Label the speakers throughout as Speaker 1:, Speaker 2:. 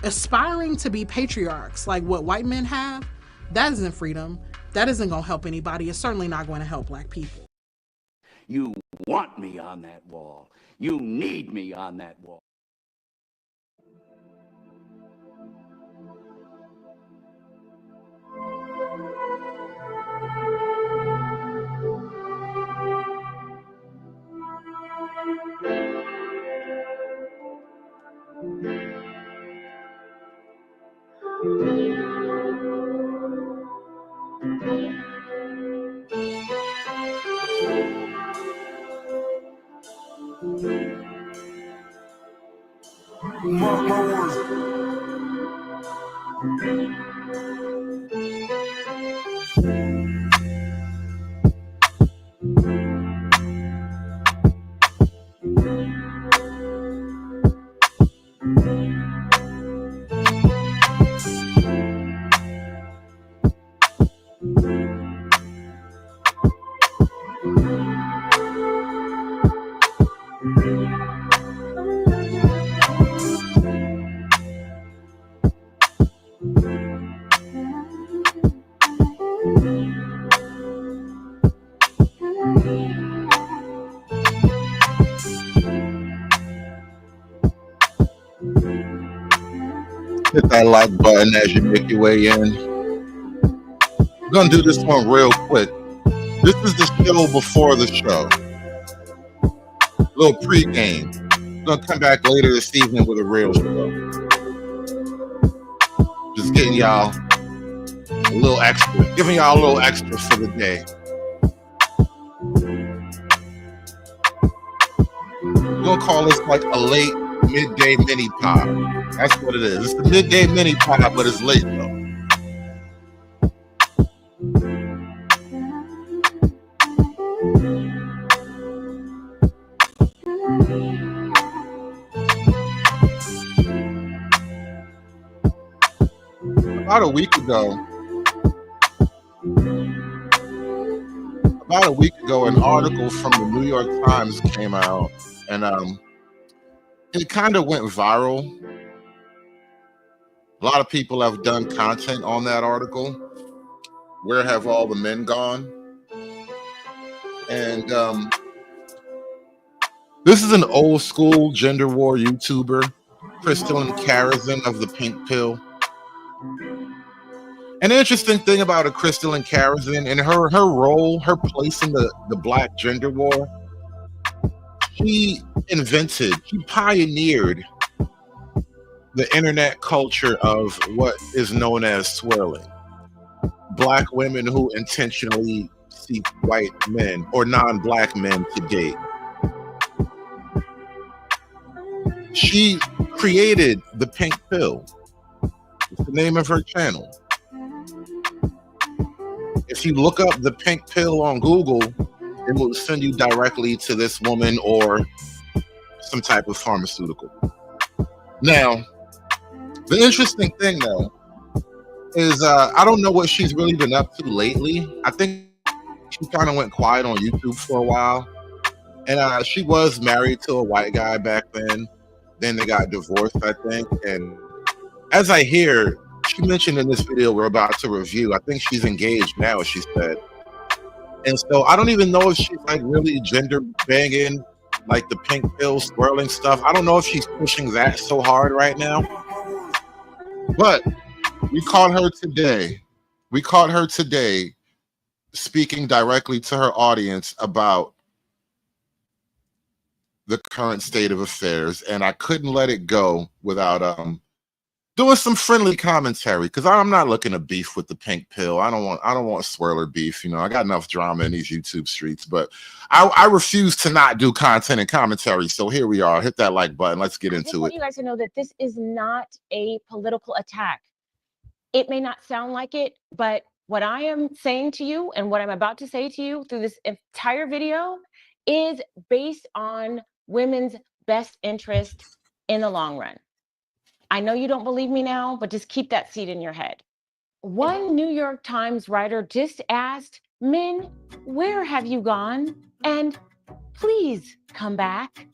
Speaker 1: aspiring to be patriarchs like what white men have, that isn't freedom. That isn't going to help anybody. It's certainly not going to help black people.
Speaker 2: You want me on that wall. You need me on that wall.
Speaker 3: Hit that like button as you make your way in. I'm gonna do this one real quick. This is the show before the show. A little pregame. I'm gonna come back later this evening with a real show. Just getting y'all a little extra, giving y'all a little extra for the day. We're gonna call this like a late midday mini pop. That's what it is. It's the midday mini pop, but it's late though. About a week ago, an article from the New York Times came out, and it kind of went viral. A lot of people have done content on that article. Where have all the men gone? And this is an old school gender war YouTuber, Crystal Karazin of the Pink Pill. An interesting thing about a Crystal Karazin and her role, her place in the black gender war, she pioneered the internet culture of what is known as swirling. Black women who intentionally seek white men or non-black men to date. She created the Pink Pill. It's the name of her channel. If you look up the Pink Pill on Google, it will send you directly to this woman or some type of pharmaceutical. Now, the interesting thing though is I don't know what she's really been up to lately. I think she kind of went quiet on YouTube for a while, and she was married to a white guy back then. Then they got divorced, I think. And as I hear, she mentioned in this video we're about to review, I think she's engaged now, she said. And so I don't even know if she's like really gender banging, like the Pink Pill swirling stuff. I don't know if she's pushing that so hard right now. But we caught her today. Speaking directly to her audience about the current state of affairs, and I couldn't let it go without doing some friendly commentary, because I'm not looking to beef with the Pink Pill. I don't want swirler beef. You know, I got enough drama in these YouTube streets, but I refuse to not do content and commentary. So here we are. Hit that like button. Let's get into it. I just
Speaker 4: want you guys to know that this is not a political attack. It may not sound like it, but what I am saying to you and what I'm about to say to you through this entire video is based on women's best interest in the long run. I know you don't believe me now, but just keep that seed in your head. One New York Times writer just asked, men, where have you gone? And please come back.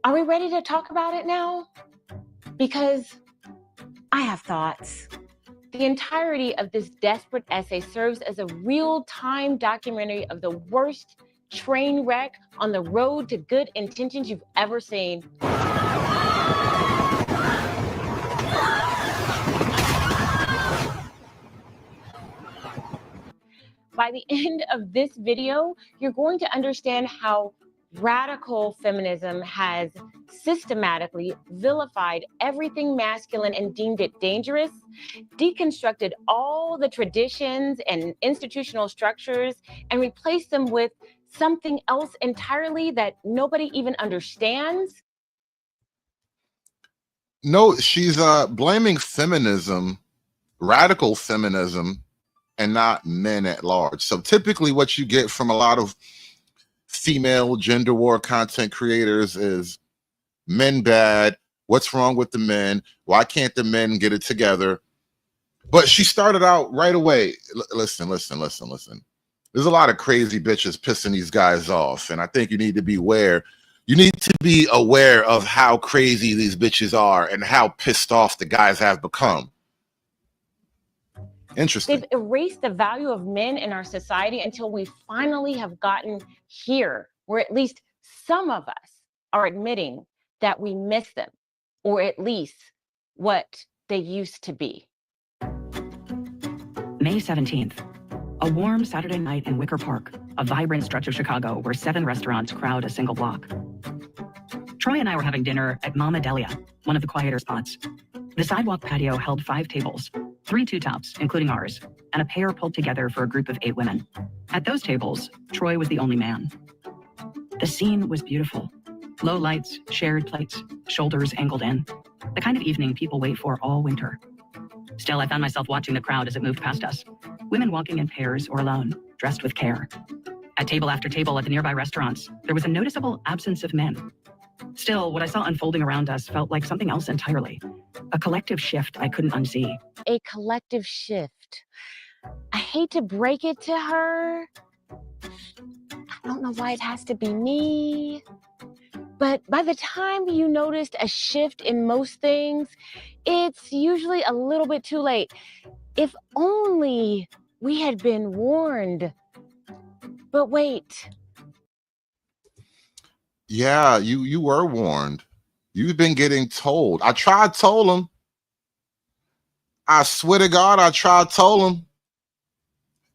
Speaker 4: Are we ready to talk about it now? because I have thoughts. The entirety of this desperate essay serves as a real-time documentary of the worst train wreck on the road to good intentions you've ever seen. By the end of this video, you're going to understand how radical feminism has systematically vilified everything masculine and deemed it dangerous, deconstructed all the traditions and institutional structures, and replaced them with something else entirely that nobody even understands.
Speaker 3: No, she's blaming feminism, radical feminism, and not men at large. So typically what you get from a lot of female gender war content creators is men bad. What's wrong with the men? Why can't the men get it together? But she started out right away. Listen. There's a lot of crazy bitches pissing these guys off. And I think you need to be aware. You need to be aware of how crazy these bitches are and how pissed off the guys have become. Interesting.
Speaker 4: They've erased the value of men in our society until we finally have gotten here, where at least some of us are admitting that we miss them, or at least what they used to be.
Speaker 5: May 17th, a warm Saturday night in Wicker Park, a vibrant stretch of Chicago where 7 restaurants crowd a single block. Troy and I were having dinner at Mama Delia, one of the quieter spots. The sidewalk patio held 5 tables, 3 two-tops, including ours, and a pair pulled together for a group of 8 women. At those tables, Troy was the only man. The scene was beautiful. Low lights, shared plates, shoulders angled in. The kind of evening people wait for all winter. Still, I found myself watching the crowd as it moved past us. Women walking in pairs or alone, dressed with care. At table after table at the nearby restaurants, there was a noticeable absence of men. Still, what I saw unfolding around us felt like something else entirely. A collective shift I couldn't unsee.
Speaker 4: A collective shift. I hate to break it to her. I don't know why it has to be me. But by the time you noticed a shift in most things, it's usually a little bit too late. If only we had been warned. But wait.
Speaker 3: Yeah, you were warned. You've been getting told. I told him. I swear to God, I told him.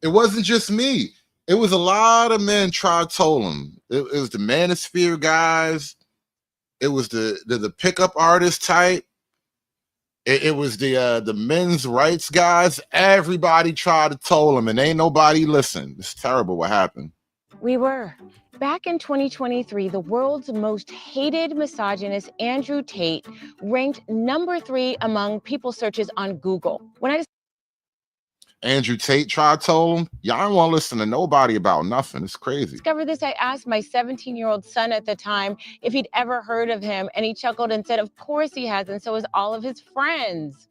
Speaker 3: It wasn't just me. It was a lot of men told him. It was the manosphere guys. It was the pickup artist type. It was the men's rights guys. Everybody tried to tell him, and ain't nobody listened. It's terrible what happened.
Speaker 4: We were. Back in 2023, the world's most hated misogynist, Andrew Tate, ranked number 3 among people searches on Google.
Speaker 3: Andrew Tate told him, y'all don't want to listen to nobody about nothing. It's crazy.
Speaker 4: Discovered this, I asked my 17-year-old son at the time if he'd ever heard of him, and he chuckled and said, of course he has, and so has all of his friends.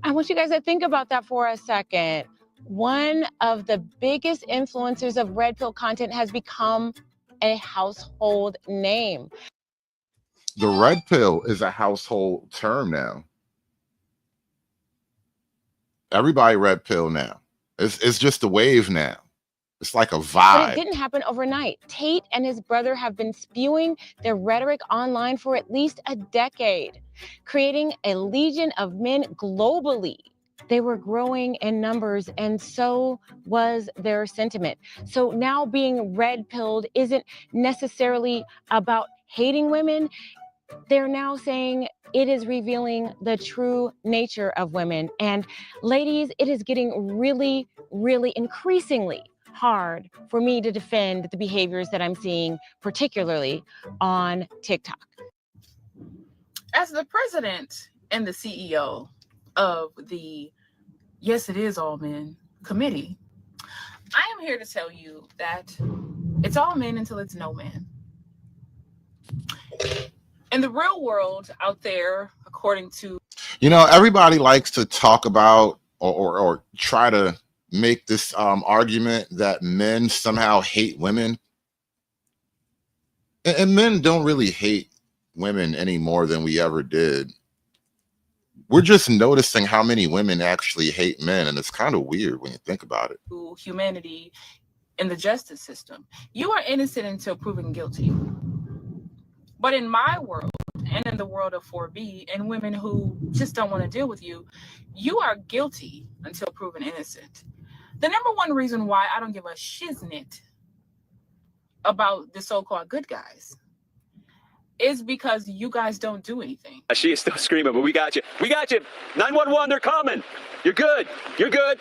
Speaker 4: I want you guys to think about that for a second. One of the biggest influencers of red pill content has become a household name.
Speaker 3: The red pill is a household term now. Everybody red pill now. It's just a wave now. It's like a vibe.
Speaker 4: But it didn't happen overnight. Tate and his brother have been spewing their rhetoric online for at least a decade, creating a legion of men globally. They were growing in numbers, and so was their sentiment. So now being red-pilled isn't necessarily about hating women. They're now saying it is revealing the true nature of women. And ladies, it is getting really, really increasingly hard for me to defend the behaviors that I'm seeing, particularly on TikTok.
Speaker 6: As the president and the CEO of the Yes, It Is All Men committee, I am here to tell you that it's all men until it's no man. In the real world out there, according to...
Speaker 3: You know, everybody likes to talk about or try to make this argument that men somehow hate women. And men don't really hate women any more than we ever did. we're just noticing how many women actually hate men, and it's kind of weird when you think about it.
Speaker 6: Humanity in the justice system. You are innocent until proven guilty. But in my world, and in the world of 4B and women who just don't want to deal with you, you are guilty until proven innocent. The number one reason why I don't give a shiznit about the so-called good guys is because you guys don't do anything.
Speaker 7: She is still screaming, but we got you. We got you. 911, they're coming. You're good. You're good.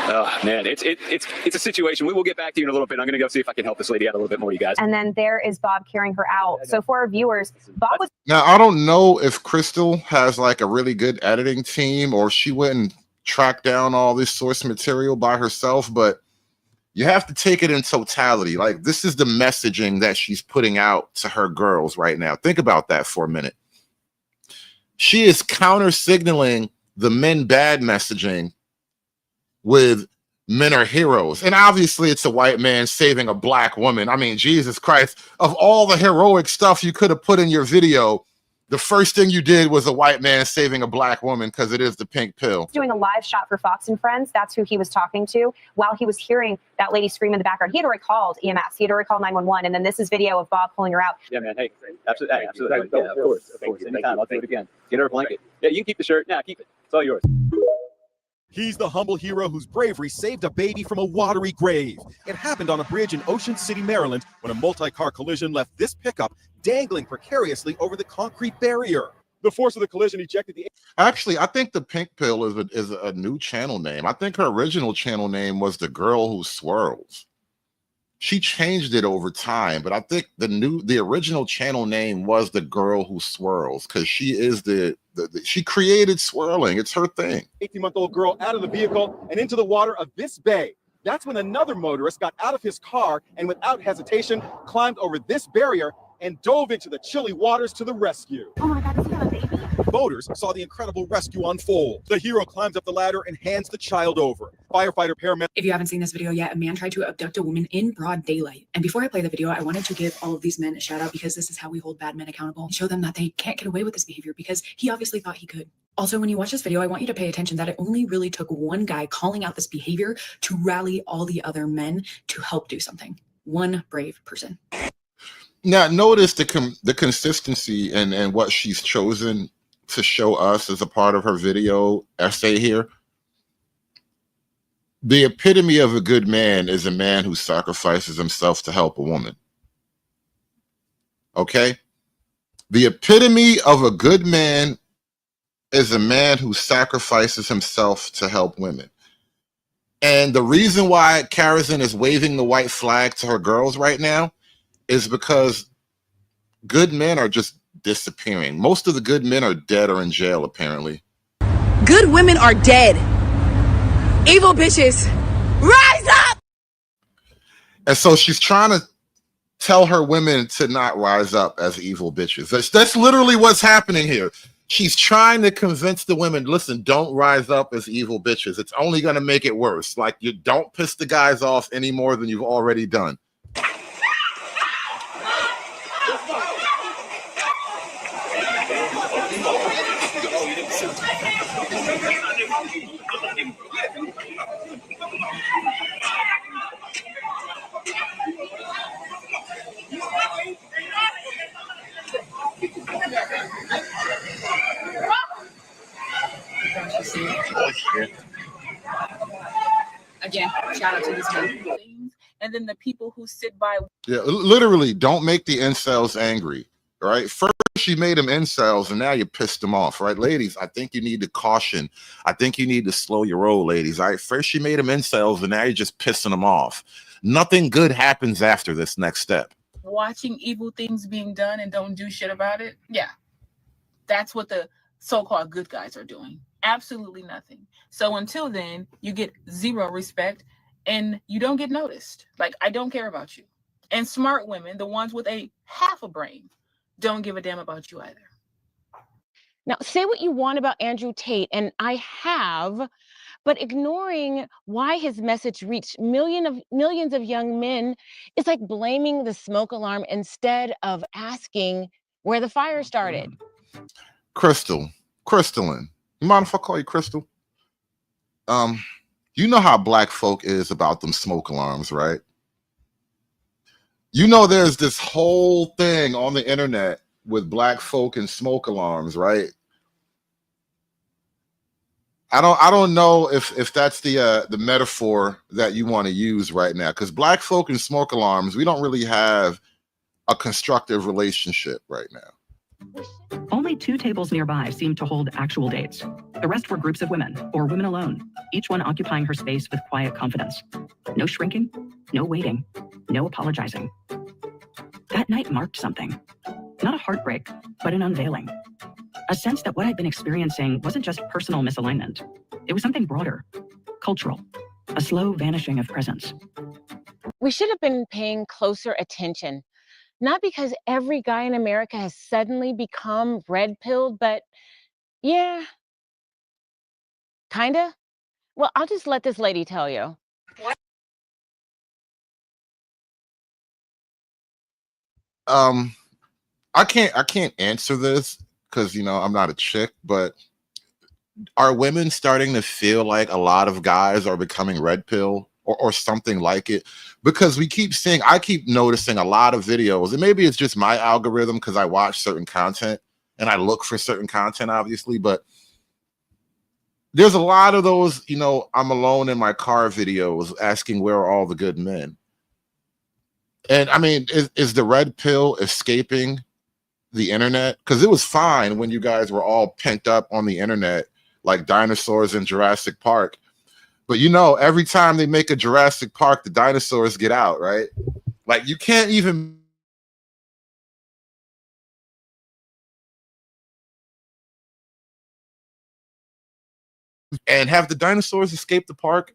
Speaker 7: Oh, man, it's a situation. We will get back to you in a little bit. I'm going to go see if I can help this lady out a little bit more, you guys.
Speaker 8: And then there is Bob carrying her out. So for our viewers, Bob was...
Speaker 3: Now, I don't know if Crystal has like a really good editing team or she wouldn't track down all this source material by herself, but you have to take it in totality. Like, this is the messaging that she's putting out to her girls right now. Think about that for a minute. She is counter signaling the men bad messaging with men are heroes. And obviously it's a white man saving a black woman. I mean, Jesus Christ, of all the heroic stuff you could have put in your video, the first thing you did was a white man saving a black woman because it is the pink pill.
Speaker 8: Doing a live shot for Fox and Friends. That's who he was talking to while he was hearing that lady scream in the background. He had already called EMS. He had already called 911. And then this is video of Bob pulling her out.
Speaker 7: Yeah, man. Hey, absolutely. Yeah, of course. Anytime. I'll do it again. Get her a blanket. Yeah, you can keep the shirt. Now keep it. It's all yours.
Speaker 9: He's the humble hero whose bravery saved a baby from a watery grave. It happened on a bridge in Ocean City, Maryland, when a multi-car collision left this pickup dangling precariously over the concrete barrier. The force of the collision ejected the...
Speaker 3: Actually, I think the pink pill is a new channel name. I think her original channel name was The Girl Who Swirls. She changed it over time, but I think the original channel name was The Girl Who Swirls because she is she created swirling. It's her thing.
Speaker 9: 18-month-old girl out of the vehicle and into the water of this bay. That's when another motorist got out of his car and without hesitation climbed over this barrier and dove into the chilly waters to the rescue.
Speaker 8: Oh my God, does he have a baby?
Speaker 9: Voters saw the incredible rescue unfold. The hero climbs up the ladder and hands the child over. Firefighter paramedic.
Speaker 10: If you haven't seen this video yet, a man tried to abduct a woman in broad daylight. And before I play the video, I wanted to give all of these men a shout out because this is how we hold bad men accountable and show them that they can't get away with this behavior because he obviously thought he could. Also, when you watch this video, I want you to pay attention that it only really took one guy calling out this behavior to rally all the other men to help do something. One brave person.
Speaker 3: Now, notice the consistency and what she's chosen to show us as a part of her video essay here. The epitome of a good man is a man who sacrifices himself to help a woman. Okay? The epitome of a good man is a man who sacrifices himself to help women. And the reason why Karazin is waving the white flag to her girls right now is because good men are just disappearing. Most of the good men are dead or in jail, apparently.
Speaker 11: Good women are dead. Evil bitches, rise up!
Speaker 3: And so she's trying to tell her women to not rise up as evil bitches. That's literally what's happening here. She's trying to convince the women, listen, don't rise up as evil bitches. It's only going to make it worse. Like, you don't piss the guys off any more than you've already done.
Speaker 6: Again, shout out to these men. And then the people who sit by.
Speaker 3: Yeah, literally, don't make the incels angry, right? First, you made them incels, and now you pissed them off, right? Ladies, I think you need to caution. I think you need to slow your roll, ladies. All right, first you made them incels, and now you're just pissing them off. Nothing good happens after this next step.
Speaker 6: Watching evil things being done and don't do shit about it. Yeah, that's what the so-called good guys are doing. Absolutely nothing. So until then, you get zero respect and you don't get noticed. Like, I don't care about you. And smart women, the ones with a half a brain, don't give a damn about you either.
Speaker 4: Now, say what you want about Andrew Tate, and I have, but ignoring why his message reached millions of young men is like blaming the smoke alarm instead of asking where the fire started.
Speaker 3: Crystalline. You mind if I call you Crystal? You know how black folk is about them smoke alarms, right? You know there's this whole thing on the internet with black folk and smoke alarms, right? I don't know if that's the metaphor that you want to use right now, because black folk and smoke alarms, we don't really have a constructive relationship right now.
Speaker 5: Only 2 tables nearby seemed to hold actual dates. The rest were groups of women, or women alone, each one occupying her space with quiet confidence. No shrinking, no waiting, no apologizing. That night marked something. Not a heartbreak, but an unveiling. A sense that what I'd been experiencing wasn't just personal misalignment. It was something broader, cultural, a slow vanishing of presence.
Speaker 4: We should have been paying closer attention. Not because every guy in America has suddenly become red-pilled, but yeah, kinda. Well, I'll just let this lady tell you.
Speaker 3: I can't answer this because I'm not a chick, but are women starting to feel like a lot of guys are becoming red pill or something like it? Because I keep noticing a lot of videos, and maybe it's just my algorithm because I watch certain content and I look for certain content, obviously, but there's a lot of those, I'm alone in my car videos asking where are all the good men. And I mean, is the red pill escaping the internet? Because it was fine when you guys were all pent up on the internet like dinosaurs in Jurassic Park. But every time they make a Jurassic Park, the dinosaurs get out, right? Like you can't even and have the dinosaurs escape the park.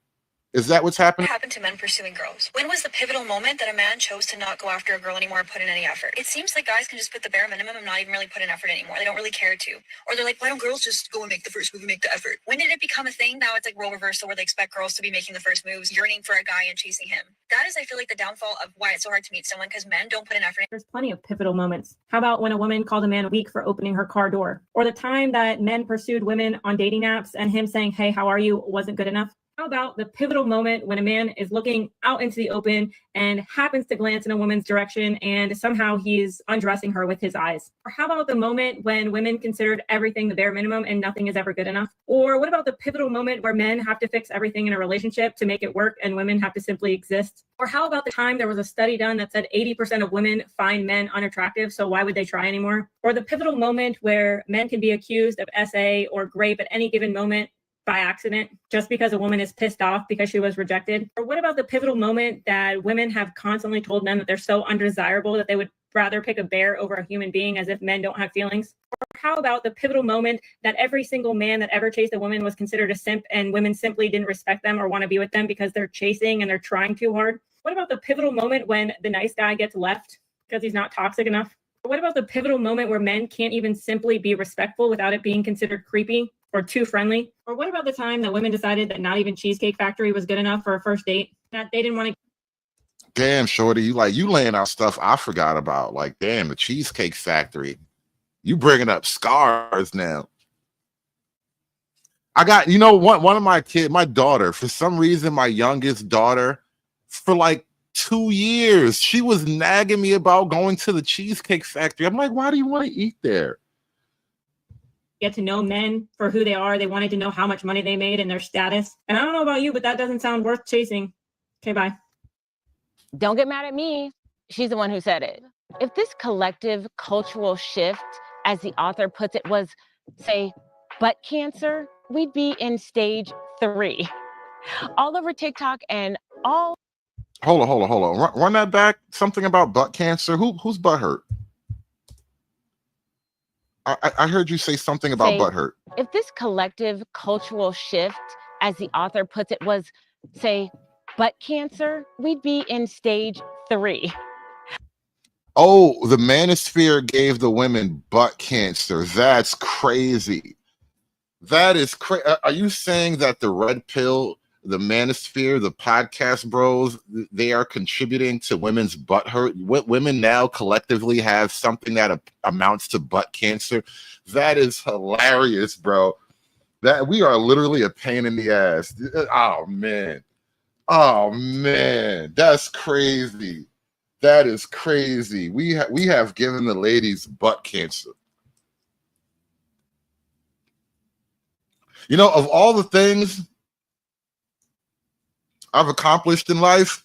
Speaker 3: Is that what's happening?
Speaker 12: What happened to men pursuing girls? When was the pivotal moment that a man chose to not go after a girl anymore or put in any effort? It seems like guys can just put the bare minimum and not even really put in effort anymore. They don't really care to. Or they're like, why don't girls just go and make the first move and make the effort? When did it become a thing? Now it's like role reversal where they expect girls to be making the first moves, yearning for a guy and chasing him. That is, I feel like, the downfall of why it's so hard to meet someone, because men don't put in effort.
Speaker 13: There's plenty of pivotal moments. How about when a woman called a man weak for opening her car door? Or the time that men pursued women on dating apps and him saying, hey, how are you, wasn't good enough? How about the pivotal moment when a man is looking out into the open and happens to glance in a woman's direction and somehow he's undressing her with his eyes? Or how about the moment when women considered everything the bare minimum and nothing is ever good enough? Or what about the pivotal moment where men have to fix everything in a relationship to make it work and women have to simply exist? Or how about the time there was a study done that said 80% of women find men unattractive, so why would they try anymore? Or the pivotal moment where men can be accused of SA or rape at any given moment by accident, just because a woman is pissed off because she was rejected? Or what about the pivotal moment that women have constantly told men that they're so undesirable that they would rather pick a bear over a human being, as if men don't have feelings? Or how about the pivotal moment that every single man that ever chased a woman was considered a simp and women simply didn't respect them or want to be with them because they're chasing and they're trying too hard? What about the pivotal moment when the nice guy gets left because he's not toxic enough? What about the pivotal moment where men can't even simply be respectful without it being considered creepy or too friendly? Or what about the time that women decided that not even Cheesecake Factory was good enough for a first date, that they didn't want to?
Speaker 3: Damn, shorty, you laying out stuff I forgot about. Like, damn, the Cheesecake Factory. You bringing up scars now. I got, one of my kids, my daughter, for some reason, my youngest daughter, for like 2 years, she was nagging me about going to the Cheesecake Factory. I'm like, why do you want to eat there?
Speaker 13: Get to know men for who they are. They wanted to know how much money they made and their status. And I don't know about you, but that doesn't sound worth chasing. Okay, bye.
Speaker 4: Don't get mad at me. She's the one who said it. If this collective cultural shift, as the author puts it, was, say, butt cancer, we'd be in stage 3. All over TikTok and all.
Speaker 3: Hold on. Run that back. Something about butt cancer. Whose butt hurt? I heard you say something about butt hurt.
Speaker 4: If this collective cultural shift, as the author puts it, was, say, butt cancer, we'd be in stage 3.
Speaker 3: Oh, the manosphere gave the women butt cancer. That's crazy. That is crazy. Are you saying that the red pill the manosphere, the podcast bros, they are contributing to women's butt hurt. Women now collectively have something that amounts to butt cancer. That is hilarious, bro. That we are literally a pain in the ass. Oh man. Oh man. That's crazy. That is crazy. We have given the ladies butt cancer. You know, of all the things I've accomplished in life,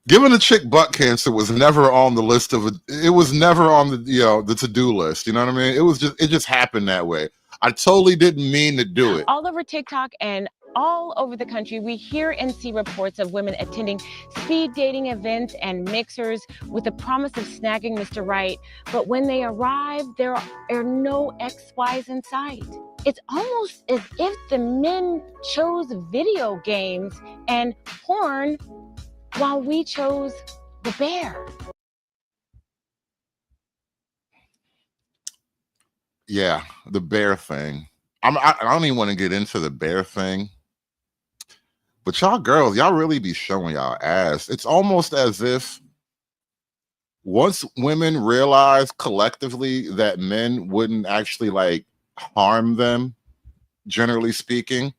Speaker 3: giving a chick butt cancer was never on the list of it was never on the to-do list. You know what I mean? It just happened that way. I totally didn't mean to do it.
Speaker 4: All over TikTok and all over the country, we hear and see reports of women attending speed dating events and mixers with the promise of snagging Mr. Right. But when they arrive, there are no XYs in sight. It's almost as if the men chose video games and porn while we chose the bear.
Speaker 3: Yeah, the bear thing. I don't even want to get into the bear thing. But y'all girls, y'all really be showing y'all ass. It's almost as if once women realize collectively that men wouldn't actually like harm them, generally speaking,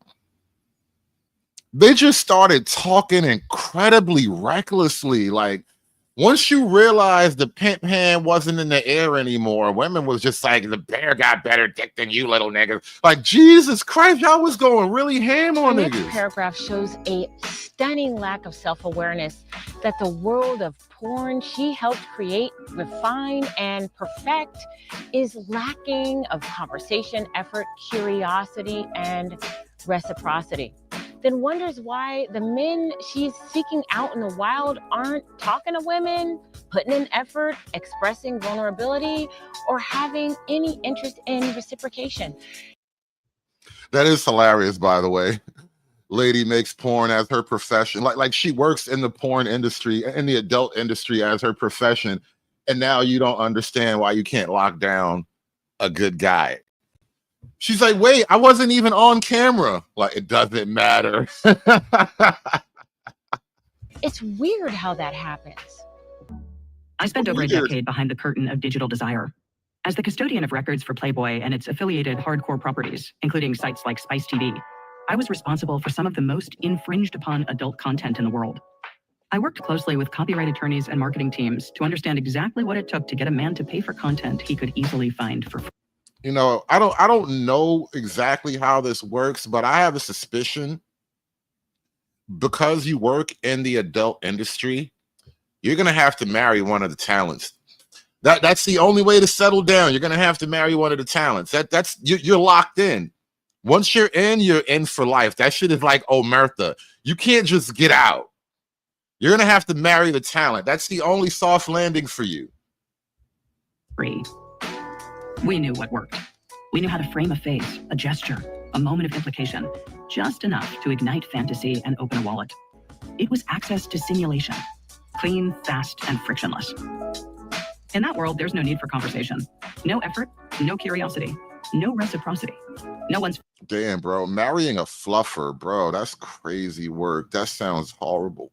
Speaker 3: they just started talking incredibly recklessly. Like, once you realize the pimp hand wasn't in the air anymore, women was just like, the bear got better dick than you little niggas. Like, Jesus Christ, y'all was going really ham on
Speaker 4: The
Speaker 3: niggas.
Speaker 4: next paragraph shows a stunning lack of self-awareness that the world of porn she helped create, refine, and perfect is lacking of conversation, effort, curiosity, and reciprocity. Then wonders why the men she's seeking out in the wild aren't talking to women, putting in effort, expressing vulnerability, or having any interest in reciprocation.
Speaker 3: That is hilarious, by the way. Lady makes porn as her profession. Like she works in the porn industry, in the adult industry as her profession. And now you don't understand why you can't lock down a good guy. She's like, wait, I wasn't even on camera. Like, it doesn't matter.
Speaker 4: It's weird how that happens.
Speaker 5: I spent over a decade behind the curtain of digital desire. As the custodian of records for Playboy and its affiliated hardcore properties, including sites like Spice TV, I was responsible for some of the most infringed upon adult content in the world. I worked closely with copyright attorneys and marketing teams to understand exactly what it took to get a man to pay for content he could easily find for free.
Speaker 3: You know, I don't know exactly how this works, but I have a suspicion because you work in the adult industry, you're gonna have to marry one of the talents. That's the only way to settle down. You're gonna have to marry one of the talents. That's you're locked in. Once you're in for life. That shit is like Omerta. You can't just get out. You're gonna have to marry the talent. That's the only soft landing for you.
Speaker 5: Free. We knew what worked. We knew how to frame a face, a gesture, a moment of implication, just enough to ignite fantasy and open a wallet. It was access to simulation, clean, fast, and frictionless. In that world, there's no need for conversation. No effort, no curiosity, no reciprocity. No one's...
Speaker 3: Damn, bro. Marrying a fluffer, bro, that's crazy work. That sounds horrible.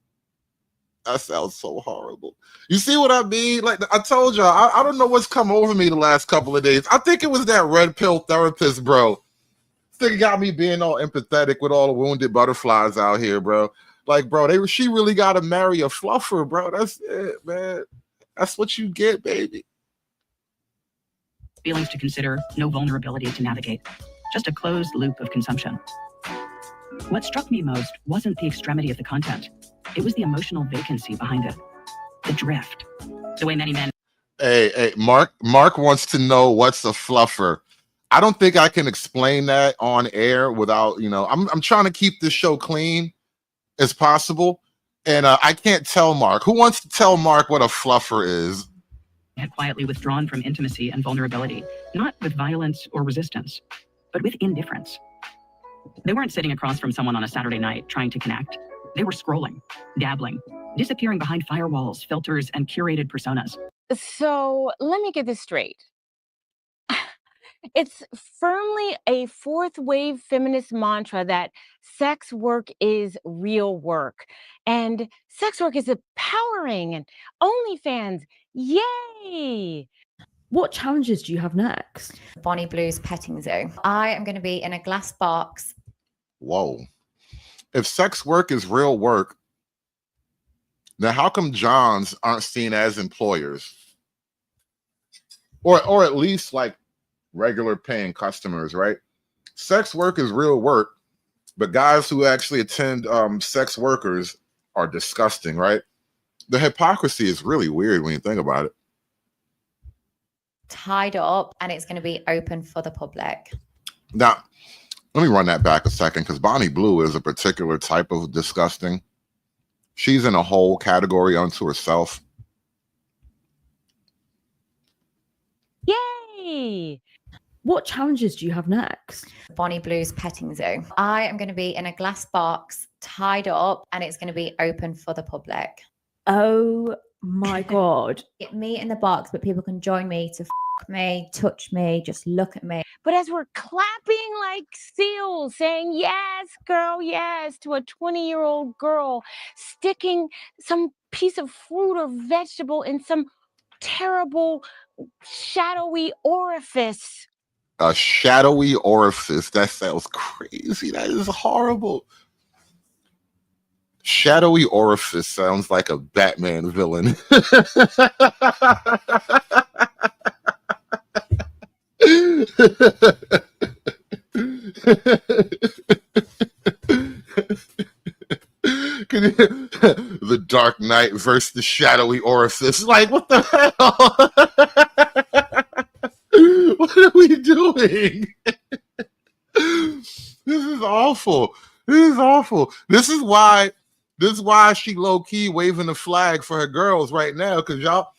Speaker 3: That sounds so horrible. You see what I mean? Like I told y'all, I don't know what's come over me the last couple of days. I think it was that red pill therapist, bro. Thing got me being all empathetic with all the wounded butterflies out here, bro. Like, bro, she really got to marry a fluffer, bro. That's it, man. That's what you get, baby.
Speaker 5: Feelings to consider, no vulnerability to navigate. Just a closed loop of consumption. What struck me most wasn't the extremity of the content. It was the emotional vacancy behind it. The drift. The way many men...
Speaker 3: Hey, Mark wants to know what's a fluffer. I don't think I can explain that on air without, I'm trying to keep this show clean as possible. And I can't tell Mark. Who wants to tell Mark what a fluffer is?
Speaker 5: Had quietly withdrawn from intimacy and vulnerability, not with violence or resistance, but with indifference. They weren't sitting across from someone on a Saturday night trying to connect. They were scrolling, dabbling, disappearing behind firewalls, filters, and curated personas.
Speaker 4: So let me get this straight. It's firmly a fourth wave feminist mantra that sex work is real work and sex work is empowering and OnlyFans, yay!
Speaker 14: What challenges do you have next?
Speaker 15: Bonnie Blue's petting zoo. I am going to be in a glass box.
Speaker 3: Whoa. If sex work is real work, then how come Johns aren't seen as employers? Or at least like regular paying customers, right? Sex work is real work, but guys who actually attend sex workers are disgusting, right? The hypocrisy is really weird when you think about it.
Speaker 15: Tied up, and it's going to be open for the public.
Speaker 3: Now, let me run that back a second, because Bonnie Blue is a particular type of disgusting. She's in a whole category unto herself.
Speaker 4: Yay!
Speaker 14: What challenges do you have next?
Speaker 15: Bonnie Blue's petting zoo. I am going to be in a glass box, tied up, and it's going to be open for the public.
Speaker 14: Oh my God.
Speaker 15: Get me in the box, but people can join me to me, touch me, just look at me.
Speaker 4: But as we're clapping like seals, saying yes, girl, yes, to a 20-year-old girl, sticking some piece of fruit or vegetable in some terrible, shadowy orifice.
Speaker 3: A shadowy orifice. That sounds crazy. That is horrible. Shadowy orifice sounds like a Batman villain. The Dark Knight versus the shadowy orifice. Like, what the hell? What are we doing? This is awful. This is awful. This is why she low-key waving the flag for her girls right now, because y'all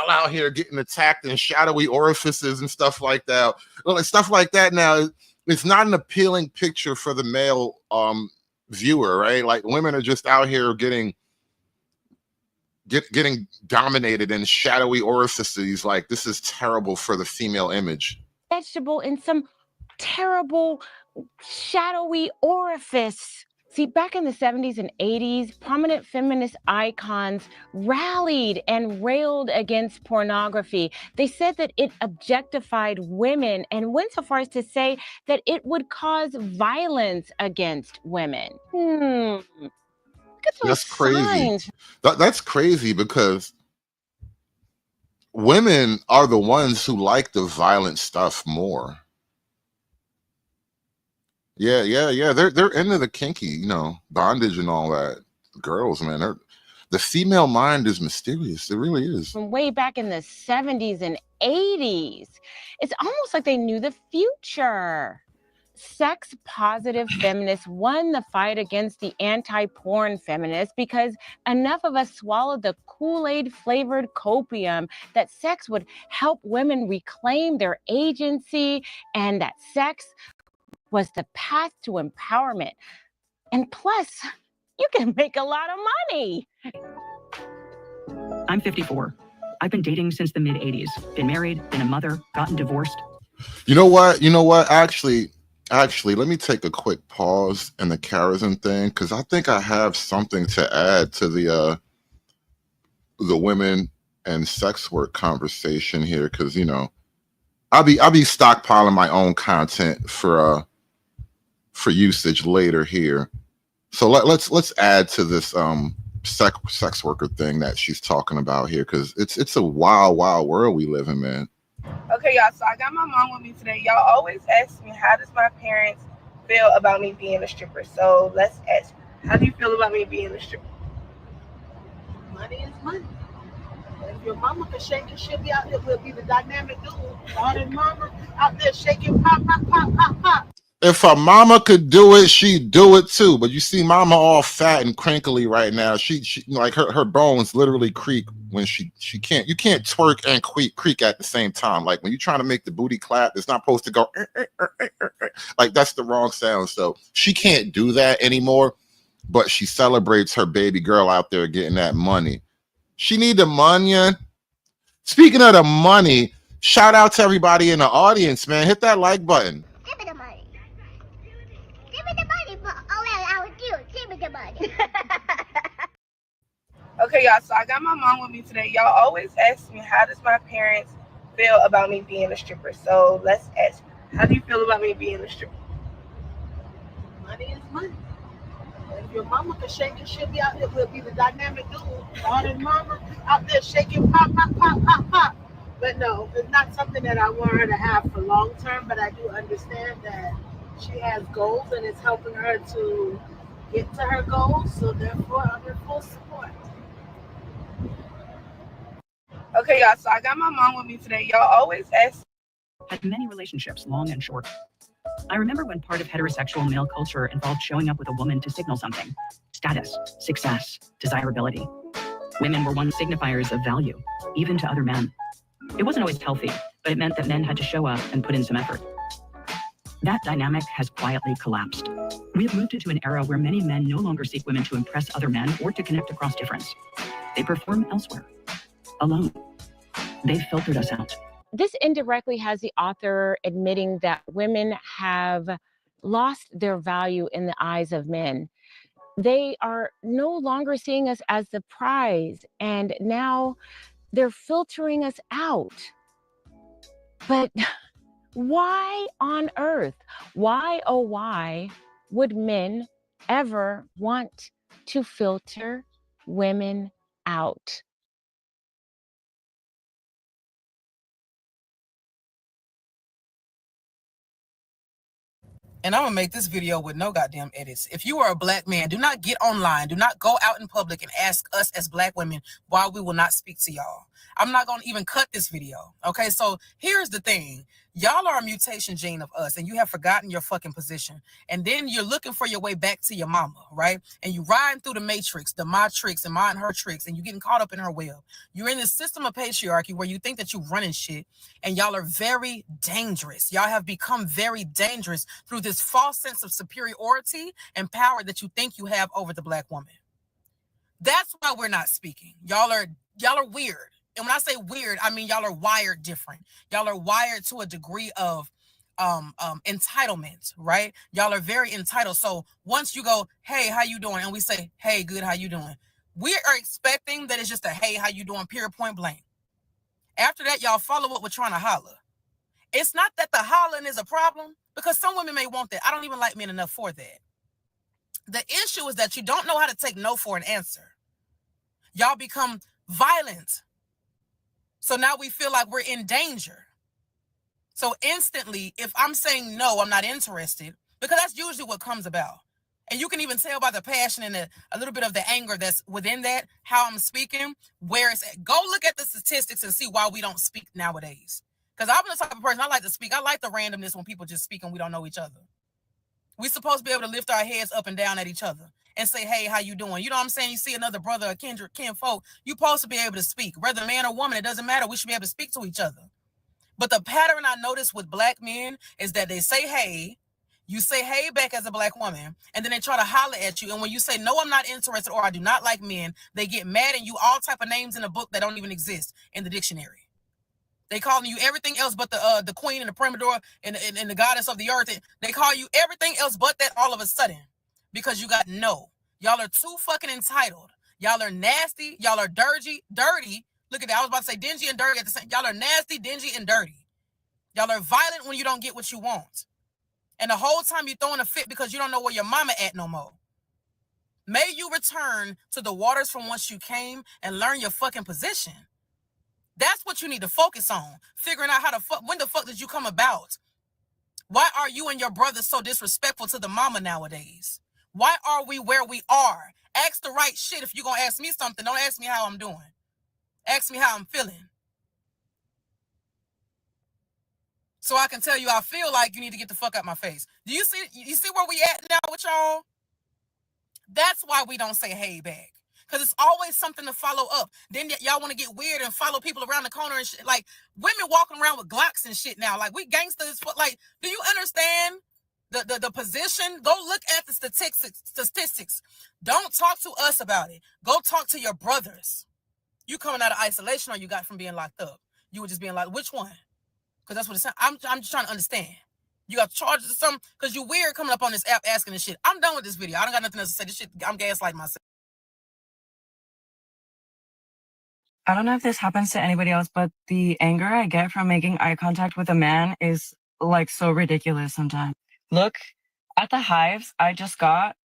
Speaker 3: out here getting attacked in shadowy orifices and stuff like that. Well, stuff like that now, it's not an appealing picture for the male viewer, right? Like, women are just out here getting dominated in shadowy orifices. Like, this is terrible for the female image.
Speaker 4: Vegetable in some terrible, shadowy orifice. See, back in the 70s and 80s, prominent feminist icons rallied and railed against pornography. They said that it objectified women and went so far as to say that it would cause violence against women. Look at those
Speaker 3: That's crazy.
Speaker 4: signs.
Speaker 3: That's crazy, because women are the ones who like the violent stuff more. Yeah. They're into the kinky, bondage and all that. Girls, man, the female mind is mysterious. It really is.
Speaker 4: From way back in the 70s and 80s. It's almost like they knew the future. Sex-positive feminists won the fight against the anti-porn feminists because enough of us swallowed the Kool-Aid flavored copium that sex would help women reclaim their agency and that sex was the path to empowerment. And plus, you can make a lot of money.
Speaker 5: I'm 54. I've been dating since the mid-'80s. Been married, been a mother, gotten divorced.
Speaker 3: You know what? Actually, let me take a quick pause in the Karazin thing, because I think I have something to add to the women and sex work conversation here, because I'll be stockpiling my own content for usage later here. So let's add to this sex worker thing that she's talking about here, because it's a wild world we live in, man.
Speaker 16: Okay, y'all, so I got my mom with me today. Y'all always ask me, how does my parents feel about me being a stripper? So let's ask, how do you feel about me being a stripper?
Speaker 17: Money is money. If your mama can shake it, she'll be out there. We'll be the dynamic duo. All that mama out there shaking, pop, pop, pop, pop, pop.
Speaker 3: If her mama could do it, she'd do it too. But you see mama all fat and crinkly right now. She like her bones literally creak when she can't. You can't twerk and creak at the same time. Like when you're trying to make the booty clap, it's not supposed to go like that's the wrong sound. So she can't do that anymore. But she celebrates her baby girl out there getting that money. She need the money. Speaking of the money, Shout out to everybody in the audience, man. Hit that like button.
Speaker 18: Give me the money. Give me the money, but I was you. Give me the money.
Speaker 16: Okay, y'all, so I got my mom with me today. Y'all always ask me, how does my parents feel about me being a stripper? So let's ask, how do you feel about me being a stripper?
Speaker 17: Money is money. If your mama can shake it, she'll be out there. We'll be the dynamic dude. All that mama out there shaking, pop, pop, pop, pop, pop. But no, it's not something that I want her to have for long term, but I do understand that she has goals and it's helping her to get to her goals. So therefore, I'm in full support.
Speaker 16: Okay, y'all, so I got my mom with me today. Y'all always ask.
Speaker 5: Had many relationships, long and short. I remember when part of heterosexual male culture involved showing up with a woman to signal something: status, success, desirability. Women were one signifiers of value, even to other men. It wasn't always healthy, but it meant that men had to show up and put in some effort. That dynamic has quietly collapsed. We have moved into an era where many men no longer seek women to impress other men or to connect across difference. They perform elsewhere, alone. They've filtered us out.
Speaker 4: This indirectly has the author admitting that women have lost their value in the eyes of men. They are no longer seeing us as the prize, and now they're filtering us out. But why on earth? Why, oh, why would men ever want to filter women out?
Speaker 19: And I'm gonna make this video with no goddamn edits. If you are a black man, do not get online. Do not go out in public and ask us as black women why we will not speak to y'all. I'm not gonna even cut this video. Okay, so here's the thing. Y'all are a mutation gene of us, and you have forgotten your fucking position. And then you're looking for your way back to your mama, right? And you riding through the matrix, the my tricks and my and her tricks, and you getting caught up in her web. You're in this system of patriarchy where you think that you're running shit, and y'all are very dangerous. Y'all have become very dangerous through this false sense of superiority and power that you think you have over the black woman. That's why we're not speaking. Y'all are weird. And when I say weird, I mean y'all are wired different. Y'all are wired to a degree of entitlement, right? Y'all are very entitled. So once you go, hey, how you doing? And we say, hey, good, how you doing? We are expecting that it's just a hey, how you doing, period, point blank. After that, y'all follow up with trying to holler. It's not that the hollering is a problem, because some women may want that. I don't even like men enough for that. The issue is that you don't know how to take no for an answer. Y'all become violent. So now we feel like we're in danger. So instantly, if I'm saying no, I'm not interested, because that's usually what comes about. And you can even tell by the passion and a little bit of the anger that's within that, how I'm speaking, where it's at. Go look at the statistics and see why we don't speak nowadays. Because I'm the type of person, I like to speak. I like the randomness when people just speak and we don't know each other. We're supposed to be able to lift our heads up and down at each other and say, hey, how you doing? You know what I'm saying? You see another brother or kindred, kinfolk, you're supposed to be able to speak. Whether man or woman, it doesn't matter. We should be able to speak to each other. But the pattern I notice with black men is that they say, hey, you say hey back as a black woman, and then they try to holler at you. And when you say, no, I'm not interested, or I do not like men, they get mad at you, all type of names in a book that don't even exist in the dictionary. They calling you everything else but the queen and the primador and the goddess of the earth. They call you everything else but that all of a sudden, because you got no. Y'all are too fucking entitled. Y'all are nasty. Y'all are dirty. Look at that. I was about to say dingy and dirty at the same. Y'all are nasty, dingy, and dirty. Y'all are violent when you don't get what you want. And the whole time you're throwing a fit because you don't know where your mama at no more. May you return to the waters from whence you came and learn your fucking position. That's what you need to focus on. Figuring out how the fuck, when the fuck did you come about? Why are you and your brothers so disrespectful to the mama nowadays? Why are we where we are? Ask the right shit. If you're going to ask me something, don't ask me how I'm doing. Ask me how I'm feeling. So I can tell you I feel like you need to get the fuck out my face. Do you see where we at now with y'all? That's why we don't say hey back. Because it's always something to follow up. Then y'all want to get weird and follow people around the corner and shit. Like, women walking around with Glocks and shit now. Like, we gangsters. Like, do you understand the position? Go look at the statistics. Don't talk to us about it. Go talk to your brothers. You coming out of isolation or you got from being locked up? You were just being like, which one? Because that's what it's. I'm just trying to understand. You got charges or something? Because you weird coming up on this app asking this shit. I'm done with this video. I don't got nothing else to say. This shit, I'm gaslighting myself.
Speaker 20: I don't know if this happens to anybody else, but the anger I get from making eye contact with a man is like so ridiculous sometimes. Look at the hives I just got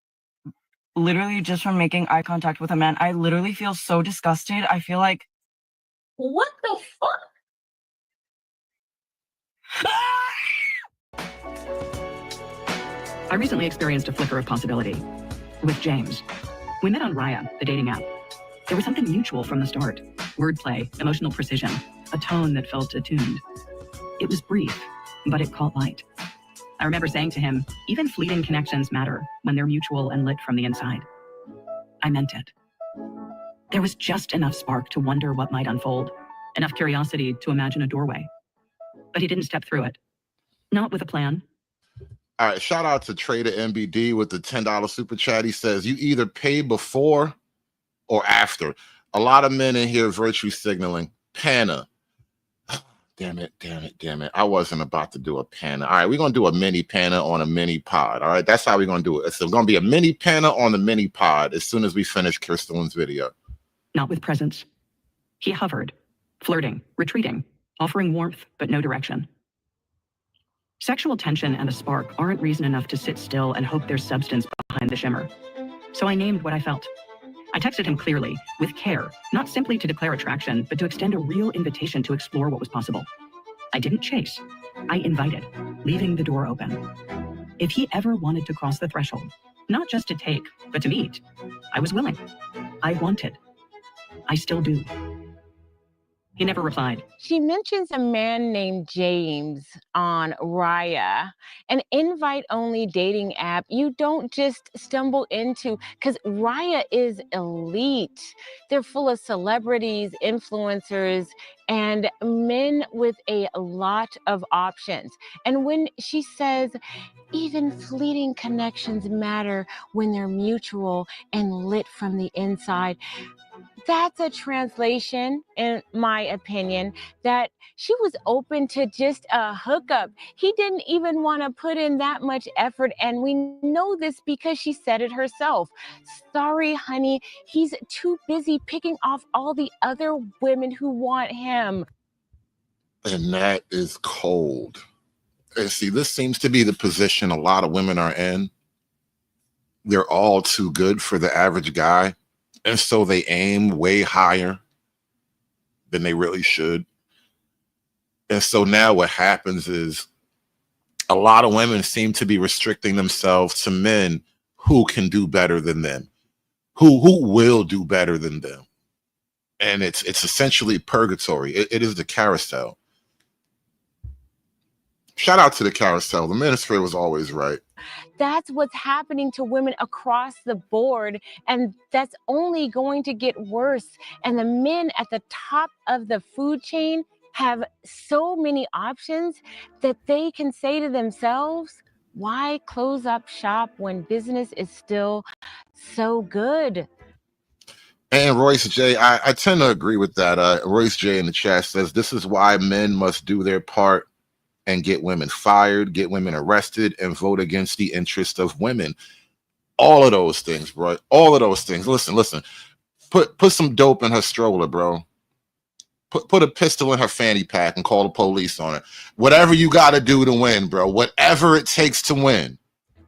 Speaker 20: literally just from making eye contact with a man. I literally feel so disgusted. I feel like,
Speaker 13: What the fuck?
Speaker 5: I recently experienced a flicker of possibility with James. We met on Raya, the dating app. There was something mutual from the start. Wordplay, emotional precision, a tone that felt attuned. It was brief, but it caught light. I remember saying to him, even fleeting connections matter when they're mutual and lit from the inside. I meant it. There was just enough spark to wonder what might unfold, enough curiosity to imagine a doorway. But he didn't step through it. Not with a plan.
Speaker 3: All right, shout out to Trader MBD with the $10 super chat. He says, you either pay before or after. A lot of men in here virtue signaling. Panna. Damn it. I wasn't about to do a panna. All right, we're going to do a mini panna on a mini pod. All right, that's how we're going to do it. So it's going to be a mini panna on the mini pod as soon as we finish Kirsten's video.
Speaker 5: Not with presence. He hovered, flirting, retreating, offering warmth, but no direction. Sexual tension and a spark aren't reason enough to sit still and hope there's substance behind the shimmer. So I named what I felt. I texted him clearly, with care, not simply to declare attraction, but to extend a real invitation to explore what was possible. I didn't chase. I invited, leaving the door open. If he ever wanted to cross the threshold, not just to take, but to meet, I was willing. I wanted. I still do. He never replied.
Speaker 4: She mentions a man named James on Raya, an invite-only dating app you don't just stumble into, because Raya is elite. They're full of celebrities, influencers, and men with a lot of options. And when she says, even fleeting connections matter when they're mutual and lit from the inside, that's a translation, in my opinion, that she was open to just a hookup. He didn't even want to put in that much effort, and we know this because she said it herself. Sorry, honey, he's too busy picking off all the other women who want him.
Speaker 3: And that is cold. And see, this seems to be the position a lot of women are in. They're all too good for the average guy. And so they aim way higher than they really should. And so now what happens is a lot of women seem to be restricting themselves to men who can do better than them, who will do better than them. And it's essentially purgatory. It is the carousel. Shout out to the carousel. The minister was always right.
Speaker 4: That's what's happening to women across the board, and that's only going to get worse. And the men at the top of the food chain have so many options that they can say to themselves, why close up shop when business is still so good?
Speaker 3: And Royce J, I tend to agree with that. Royce J in the chat says, this is why men must do their part and get women fired, get women arrested, and vote against the interest of women. All of those things, bro. All of those things. Listen. Put some dope in her stroller, bro. Put a pistol in her fanny pack and call the police on it. Whatever you got to do to win, bro. Whatever it takes to win.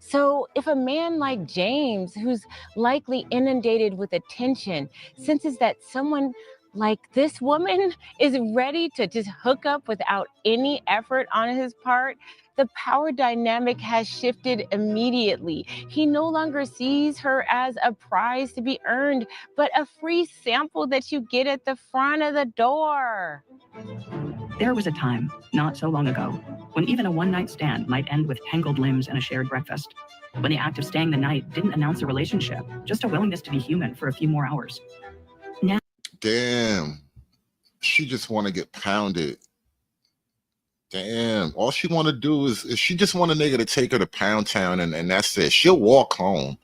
Speaker 4: So if a man like James, who's likely inundated with attention, senses that someone like this woman is ready to just hook up without any effort on his part, the power dynamic has shifted immediately. He no longer sees her as a prize to be earned, but a free sample that you get at the front of the door.
Speaker 5: There was a time, not so long ago, when even a one-night stand might end with tangled limbs and a shared breakfast. When the act of staying the night didn't announce a relationship, just a willingness to be human for a few more hours. Now,
Speaker 3: damn, she just want to get pounded. Damn, all she want to do is she just want a nigga to take her to Pound Town, and that's it. She'll walk home.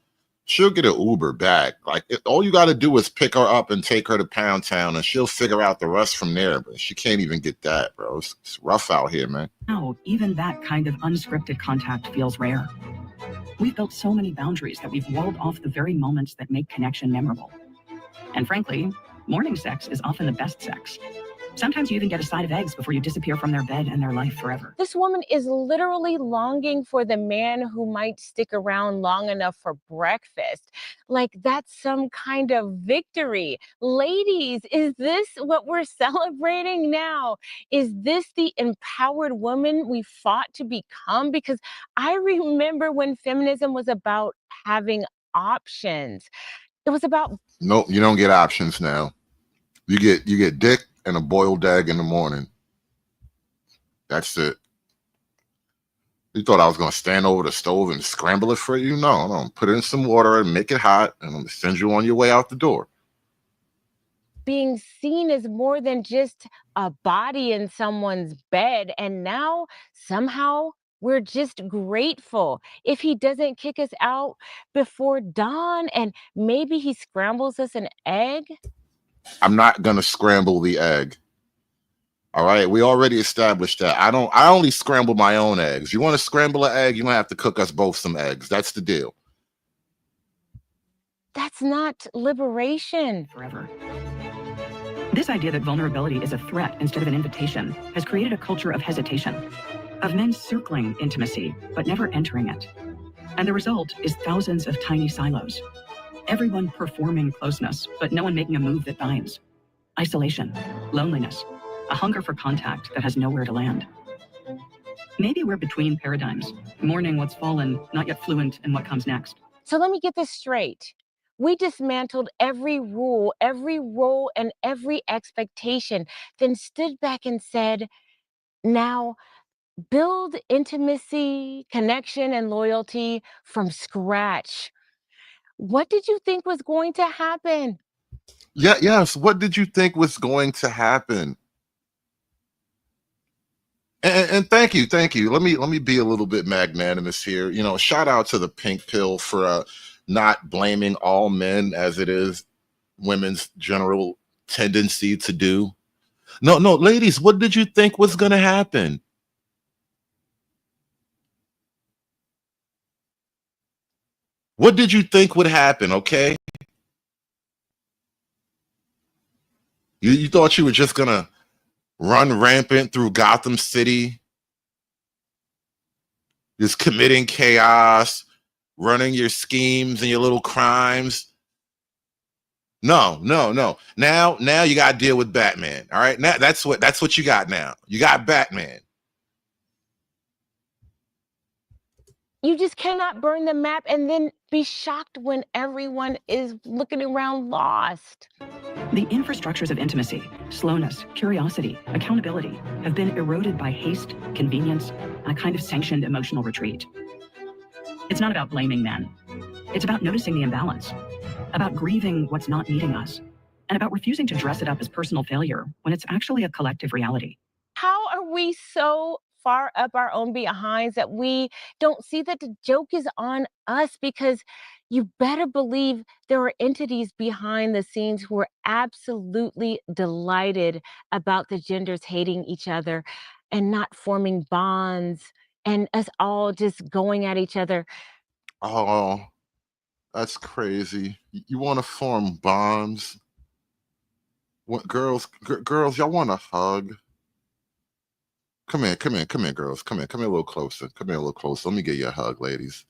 Speaker 3: she'll get an Uber back. Like all you got to do is pick her up and take her to Pound Town, and she'll figure out the rest from there. But she can't even get that, bro. It's rough out here, man.
Speaker 5: Now, even that kind of unscripted contact feels rare. We've built so many boundaries that we've walled off the very moments that make connection memorable. And frankly, morning sex is often the best sex. Sometimes you even get a side of eggs before you disappear from their bed and their life forever.
Speaker 4: This woman is literally longing for the man who might stick around long enough for breakfast. Like that's some kind of victory. Ladies, is this what we're celebrating now? Is this the empowered woman we fought to become? Because I remember when feminism was about having options. It was about...
Speaker 3: Nope, you don't get options now. You get dick and a boiled egg in the morning. That's it. You thought I was going to stand over the stove and scramble it for you? No. Put it in some water and make it hot, and I'm going to send you on your way out the door.
Speaker 4: Being seen as more than just a body in someone's bed. And now somehow we're just grateful if he doesn't kick us out before dawn and maybe he scrambles us an egg.
Speaker 3: I'm not going to scramble the egg. All right. We already established that. I only scramble my own eggs. You want to scramble an egg? You're going to have to cook us both some eggs. That's the deal.
Speaker 4: That's not liberation.
Speaker 5: Forever. This idea that vulnerability is a threat instead of an invitation has created a culture of hesitation, of men circling intimacy, but never entering it. And the result is thousands of tiny silos. Everyone performing closeness, but no one making a move that binds. Isolation, loneliness, a hunger for contact that has nowhere to land. Maybe we're between paradigms, mourning what's fallen, not yet fluent in what comes next.
Speaker 4: So let me get this straight. We dismantled every rule, every role, and every expectation, then stood back and said, now build intimacy, connection, and loyalty from scratch. What did you think was going to happen?
Speaker 3: Yes. What did you think was going to happen? And thank you. Let me be a little bit magnanimous here. You know, shout out to the pink pill for not blaming all men as it is women's general tendency to do. No, ladies, what did you think was going to happen? What did you think would happen, okay? You thought you were just going to run rampant through Gotham City, just committing chaos, running your schemes and your little crimes. No. Now you got to deal with Batman, all right? Now that's what you got now. You got Batman.
Speaker 4: You just cannot burn the map and then be shocked when everyone is looking around lost.
Speaker 5: The infrastructures of intimacy, slowness, curiosity, accountability have been eroded by haste, convenience, and a kind of sanctioned emotional retreat. It's not about blaming men. It's about noticing the imbalance, about grieving what's not meeting us, and about refusing to dress it up as personal failure when it's actually a collective reality.
Speaker 4: How are we so far up our own behinds that we don't see that the joke is on us? Because you better believe there are entities behind the scenes who are absolutely delighted about the genders hating each other and not forming bonds and us all just going at each other.
Speaker 3: Oh, that's crazy. You want to form bonds? What girls, y'all want a hug? Come here, girls. Come here a little closer. Let me get you a hug, ladies.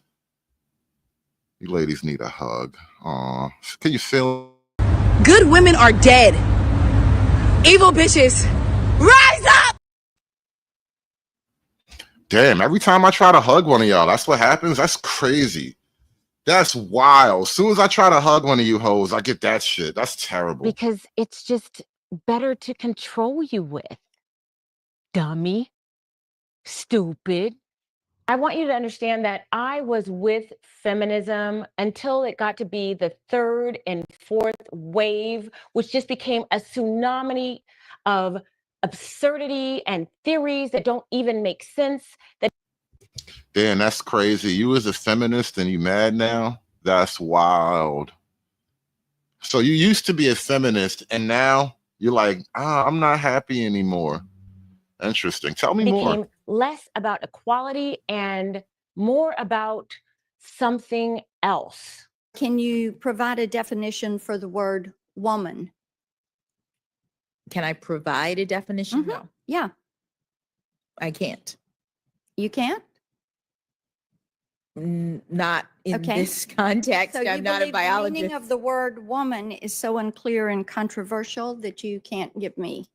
Speaker 3: You ladies need a hug. Aw, can you feel?
Speaker 11: Good women are dead. Evil bitches, rise up!
Speaker 3: Damn, every time I try to hug one of y'all, that's what happens? That's crazy. That's wild. As soon as I try to hug one of you hoes, I get that shit. That's terrible.
Speaker 4: Because it's just better to control you with. Dummy. Stupid. I want you to understand that I was with feminism until it got to be the third and fourth wave, which just became a tsunami of absurdity and theories that don't even make sense.
Speaker 3: Damn, that's crazy. You was a feminist and you mad now? That's wild. So you used to be a feminist, and now you're like, I'm not happy anymore. Interesting. Tell me more.
Speaker 4: Became less about equality and more about something else.
Speaker 21: Can you provide a definition for the word woman?
Speaker 22: Can I provide a definition? No,
Speaker 21: Yeah,
Speaker 22: I can't.
Speaker 21: you can't?
Speaker 22: Not in
Speaker 21: Okay.
Speaker 22: this context.
Speaker 21: So you
Speaker 22: I'm not a
Speaker 21: believe the meaning
Speaker 22: biologist.
Speaker 21: of the word woman is so unclear and controversial that you can't give me?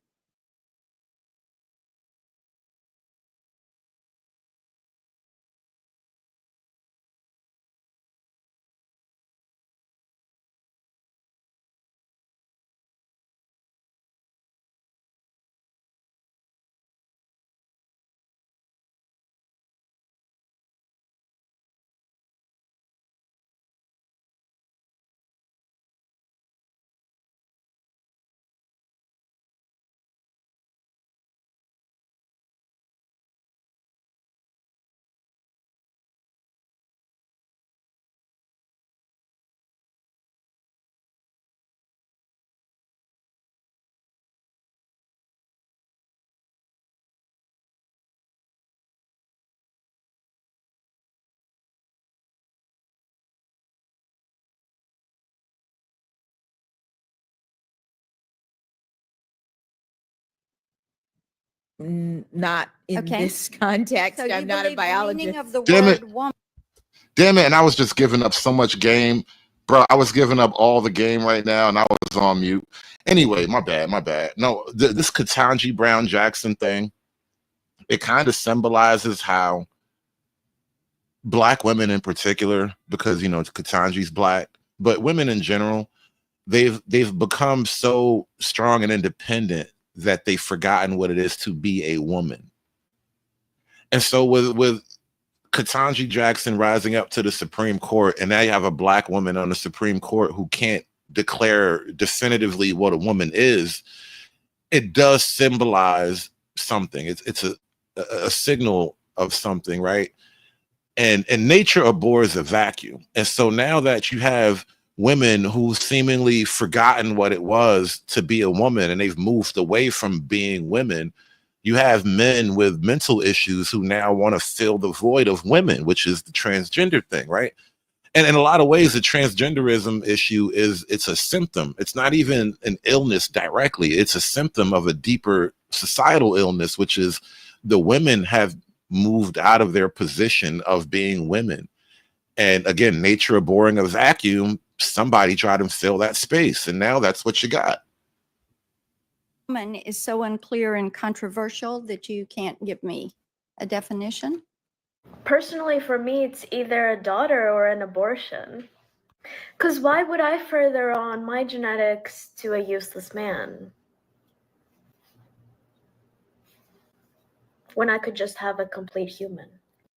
Speaker 22: Not in
Speaker 21: Okay.
Speaker 22: this context.
Speaker 21: So you
Speaker 22: I'm not a
Speaker 21: believe the meaning
Speaker 22: biologist.
Speaker 21: of the
Speaker 3: Damn it.
Speaker 21: word woman?
Speaker 3: Damn it. And I was just giving up so much game. Bro, I was giving up all the game right now, and I was on mute. Anyway, my bad. No, this Ketanji Brown Jackson thing, it kind of symbolizes how Black women in particular, because, Ketanji's Black, but women in general, they've become so strong and independent that they've forgotten what it is to be a woman. And so with Ketanji Jackson rising up to the Supreme Court, and now you have a Black woman on the Supreme Court who can't declare definitively what a woman is, it does symbolize something. It's a signal of something, right? And nature abhors a vacuum. And so now that you have women who've seemingly forgotten what it was to be a woman, and they've moved away from being women, you have men with mental issues who now want to fill the void of women, which is the transgender thing, right? And in a lot of ways, the transgenderism issue it's a symptom. It's not even an illness directly. It's a symptom of a deeper societal illness, which is the women have moved out of their position of being women. And again, nature abhorring a vacuum, somebody tried to fill that space. And now that's what you got.
Speaker 21: Woman is so unclear and controversial that you can't give me a definition?
Speaker 23: Personally, for me, it's either a daughter or an abortion. Because why would I further on my genetics to a useless man when I could just have a complete human?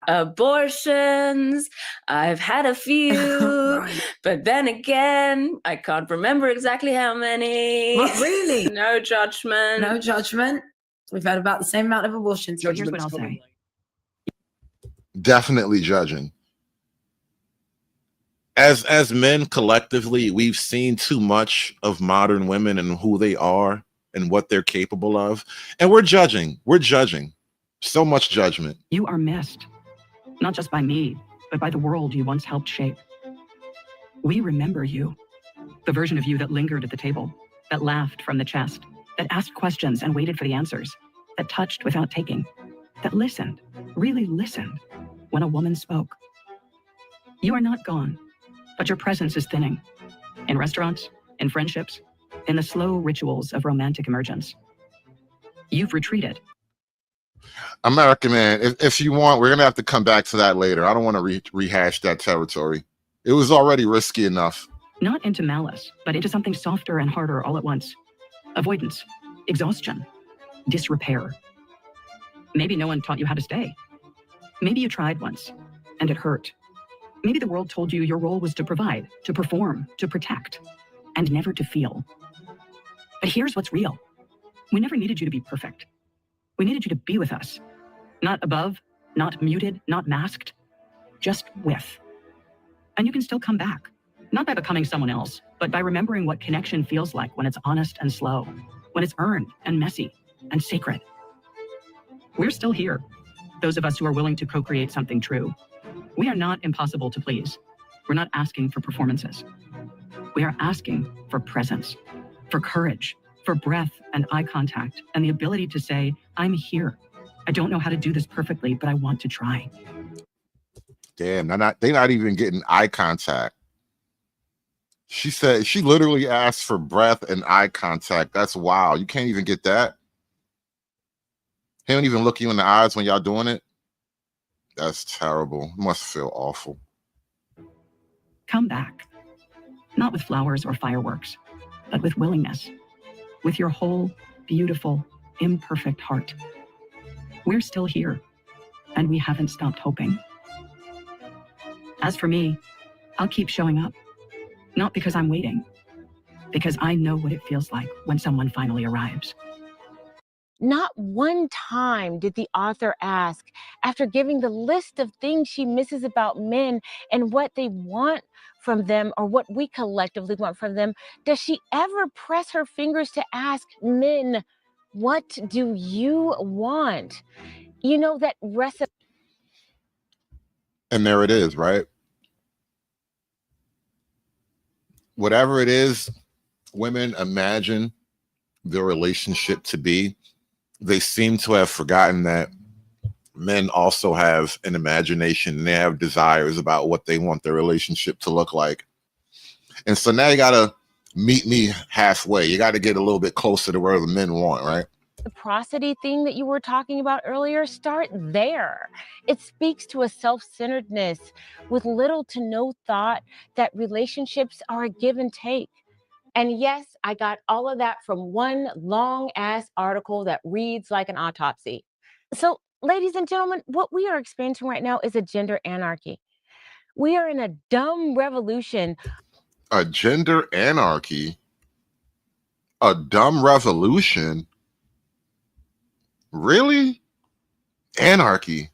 Speaker 24: Abortions. I've had a few, but then again, I can't remember exactly how many.
Speaker 25: What, really?
Speaker 24: No judgment.
Speaker 25: No judgment. We've had about the same amount of abortions.
Speaker 5: So here's what I'll say.
Speaker 3: Definitely judging. As men collectively, we've seen too much of modern women and who they are and what they're capable of. And we're judging. So much judgment.
Speaker 5: You are missed, not just by me, but by the world you once helped shape. We remember you, the version of you that lingered at the table, that laughed from the chest, that asked questions and waited for the answers, that touched without taking, that listened, really listened, when a woman spoke. You are not gone, but your presence is thinning. In restaurants, in friendships, in the slow rituals of romantic emergence. You've retreated.
Speaker 3: American Man, if you want, we're going to have to come back to that later. I don't want to rehash that territory. It was already risky enough.
Speaker 5: Not into malice, but into something softer and harder all at once. Avoidance, exhaustion, disrepair. Maybe no one taught you how to stay. Maybe you tried once, and it hurt. Maybe the world told you your role was to provide, to perform, to protect, and never to feel. But here's what's real. We never needed you to be perfect. We needed you to be with us. Not above, not muted, not masked, just with. And you can still come back. Not by becoming someone else, but by remembering what connection feels like when it's honest and slow, when it's earned and messy and sacred. We're still here, those of us who are willing to co-create something true. We are not impossible to please. We're not asking for performances. We are asking for presence, for courage, for breath and eye contact, and the ability to say, I'm here. I don't know how to do this perfectly, but I want to try.
Speaker 3: Damn, they're not even getting eye contact. She said she literally asked for breath and eye contact. That's wild. You can't even get that. He don't even look you in the eyes when y'all doing it. That's terrible. Must feel awful.
Speaker 5: Come back. Not with flowers or fireworks, but with willingness. With your whole, beautiful, imperfect heart. We're still here, and we haven't stopped hoping. As for me, I'll keep showing up. Not because I'm waiting, because I know what it feels like when someone finally arrives.
Speaker 4: Not one time did the author ask, after giving the list of things she misses about men and what they want from them, or what we collectively want from them, does she ever press her fingers to ask men, what do you want? You know, that recipe.
Speaker 3: And there it is, right? Whatever it is women imagine their relationship to be, they seem to have forgotten that men also have an imagination and they have desires about what they want their relationship to look like. And so now you got to meet me halfway. You got to get a little bit closer to where the men want, right?
Speaker 4: The prosody thing that you were talking about earlier, start there. It speaks to a self-centeredness with little to no thought that relationships are a give and take. And yes, I got all of that from one long ass article that reads like an autopsy. So, ladies and gentlemen, what we are experiencing right now is a gender anarchy. We are in a dumb revolution.
Speaker 3: A gender anarchy? A dumb revolution? Really? Anarchy?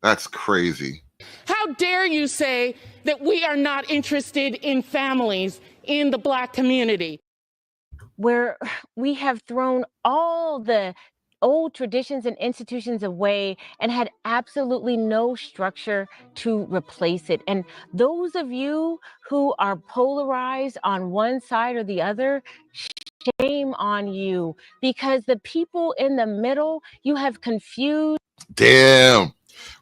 Speaker 3: That's crazy.
Speaker 1: How dare you say that we are not interested in families in the Black community?
Speaker 4: Where we have thrown all the old traditions and institutions away and had absolutely no structure to replace it. And those of you who are polarized on one side or the other, shame on you, because the people in the middle, you have confused.
Speaker 3: Damn.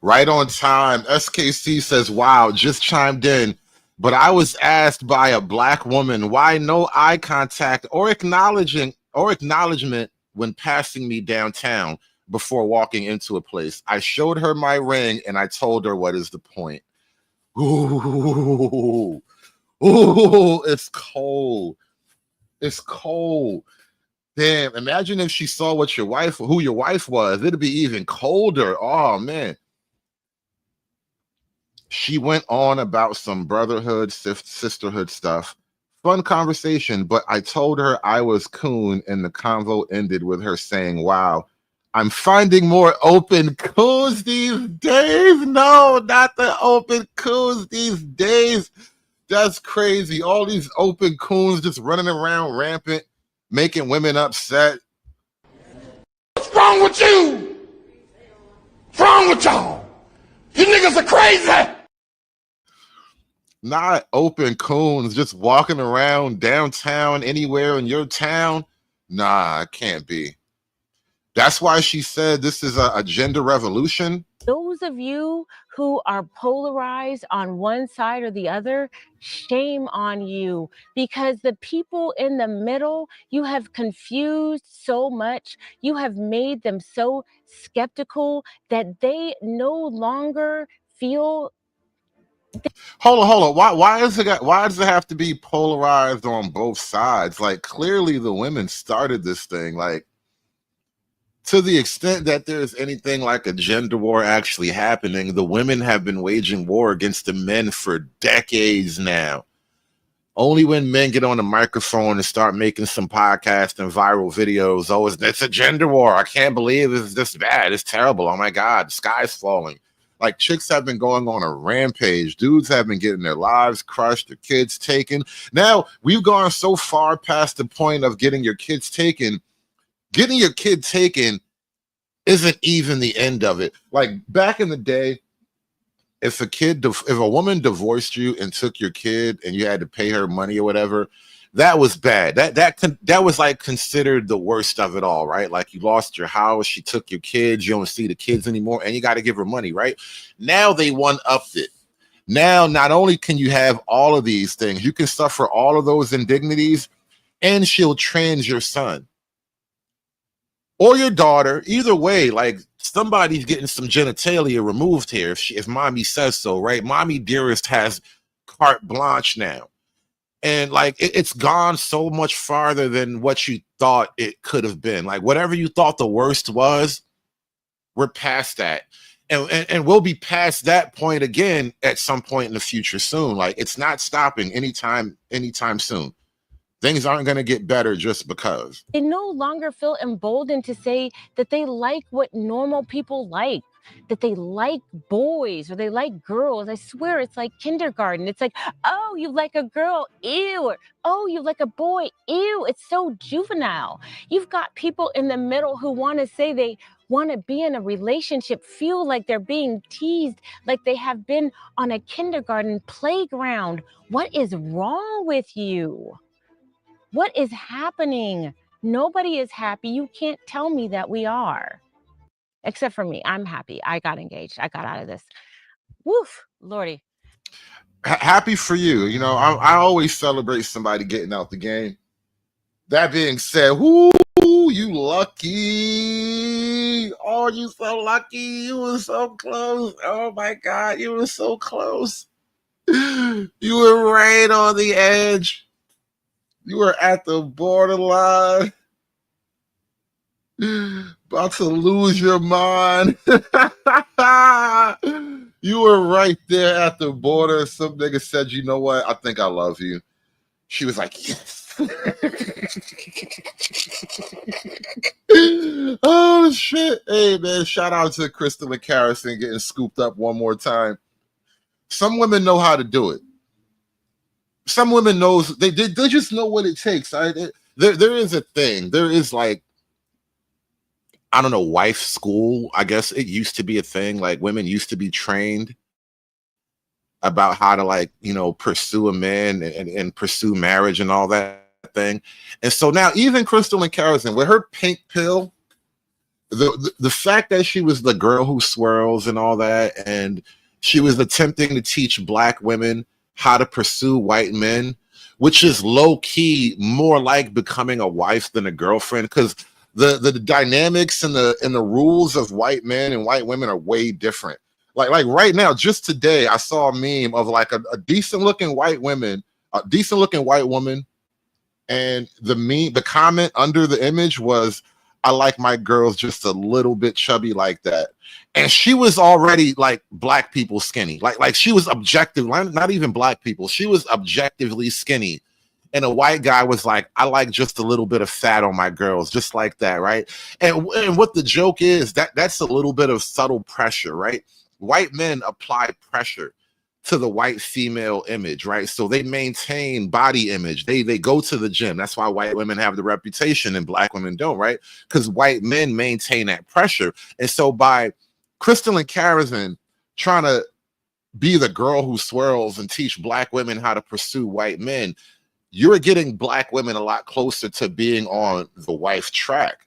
Speaker 3: Right on time. SKC says, wow, just chimed in. But I was asked by a Black woman why no eye contact or acknowledgement when passing me downtown before walking into a place. I showed her my ring and I told her, what is the point? Ooh, it's cold. It's cold. Damn, imagine if she saw who your wife was. It'd be even colder. Oh, man. She went on about some brotherhood, sisterhood stuff. Fun conversation, but I told her I was coon, and the convo ended with her saying, wow, I'm finding more open coons these days. No, not the open coons these days. That's crazy. All these open coons just running around rampant, making women upset.
Speaker 2: What's wrong with you? What's wrong with y'all? You niggas are crazy.
Speaker 3: Not open coons just walking around downtown, anywhere in your town. Nah, it can't be. That's why she said this is a gender revolution.
Speaker 4: Those of you who are polarized on one side or the other, shame on you, because the people in the middle, you have confused so much. You have made them so skeptical that they no longer feel.
Speaker 3: Hold on. Why does it have to be polarized on both sides? Like, clearly the women started this thing. Like, to the extent that there's anything like a gender war actually happening, the women have been waging war against the men for decades now. Only when men get on the microphone and start making some podcasts and viral videos, it's a gender war. I can't believe it's this bad. It's terrible. Oh my God, the sky's falling. Like chicks have been going on a rampage. Dudes have been getting their lives crushed, their kids taken. Now we've gone so far past the point of getting your kids taken. Getting your kid taken isn't even the end of it. Like back in the day, if a woman divorced you and took your kid and you had to pay her money or whatever, that was bad. That was like considered the worst of it all, right? Like you lost your house, she took your kids, you don't see the kids anymore, and you got to give her money, right? Now they one-upped it. Now, not only can you have all of these things, you can suffer all of those indignities, and she'll trans your son or your daughter. Either way, like somebody's getting some genitalia removed here if mommy says so, right? Mommy dearest has carte blanche now. And like it's gone so much farther than what you thought it could have been. Like whatever you thought the worst was, we're past that. And we'll be past that point again at some point in the future soon. Like it's not stopping anytime soon. Things aren't going to get better just because.
Speaker 4: They no longer feel emboldened to say that they like what normal people like, that they like boys or they like girls. I swear it's like kindergarten. It's like, oh, you like a girl, ew. Or, oh, you like a boy, ew. It's so juvenile. You've got people in the middle who want to say they want to be in a relationship, feel like they're being teased, like they have been on a kindergarten playground. What is wrong with you? What is happening? Nobody is happy. You can't tell me that we are. Except for me. I'm happy. I got engaged. I got out of this. Woof, Lordy.
Speaker 3: Happy for you. You know, I always celebrate somebody getting out the game. That being said, whoo, you lucky. Oh, you so lucky. You were so close. Oh my God, you were so close. You were right on the edge. You were at the borderline. About to lose your mind. You were right there at the border. Some nigga said, you know what? I think I love you. She was like, yes. Oh, shit. Hey, man, shout out to Crystal and Carrison getting scooped up one more time. Some women know how to do it. Some women knows they just know what it takes. There is a thing. There is like, I don't know, wife school. I guess it used to be a thing. Like women used to be trained about how to like, you know, pursue a man and pursue marriage and all that thing. And so now even Crystal and Carrison with her pink pill, the fact that she was the girl who swirls and all that, and she was attempting to teach black women how to pursue white men, which is low key more like becoming a wife than a girlfriend, because the dynamics and the rules of white men and white women are way different. Like right now, just today, I saw a meme of like a decent looking white woman, and the comment under the image was, I like my girls just a little bit chubby like that. And she was already like black people skinny. Like she was objective, not even black people. She was objectively skinny. And a white guy was like, I like just a little bit of fat on my girls, just like that, right? And what the joke is, that's a little bit of subtle pressure, right? White men apply pressure to the white female image, right? So they maintain body image. They go to the gym. That's why white women have the reputation and black women don't, right? Because white men maintain that pressure. And so by Crystal and Carrison trying to be the girl who swirls and teach black women how to pursue white men, you're getting black women a lot closer to being on the wife track.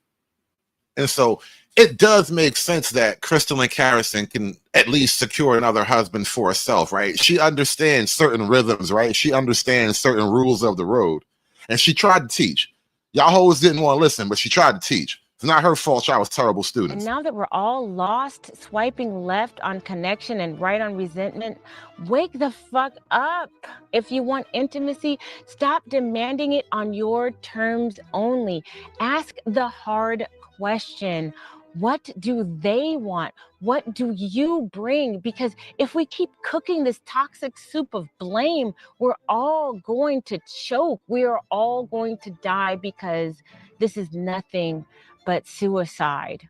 Speaker 3: And so it does make sense that Crystal and Carrison can at least secure another husband for herself, right? She understands certain rhythms, right? She understands certain rules of the road. And she tried to teach. Y'all hoes didn't want to listen, but she tried to teach. It's not her fault y'all was terrible students.
Speaker 4: And now that we're all lost, swiping left on connection and right on resentment, wake the fuck up. If you want intimacy, stop demanding it on your terms only. Ask the hard question. What do they want? What do you bring? Because if we keep cooking this toxic soup of blame, we're all going to choke. We are all going to die because this is nothing but suicide.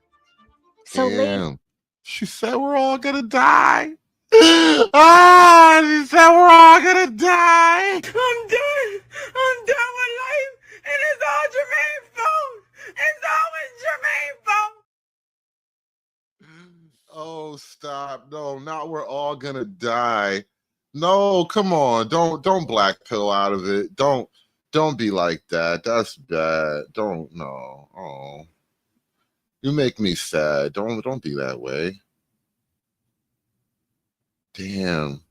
Speaker 4: So
Speaker 3: Damn. She said we're all gonna die. Ah, she said we're all gonna die.
Speaker 2: I'm done. I'm done with life. And it's all Jermaine's fault. It's always Jermaine's fault.
Speaker 3: Oh, stop. No, not we're all gonna die. No, come on. Don't black pill out of it. Don't be like that. That's bad. Don't no. Oh. You make me sad. Don't be that way. Damn.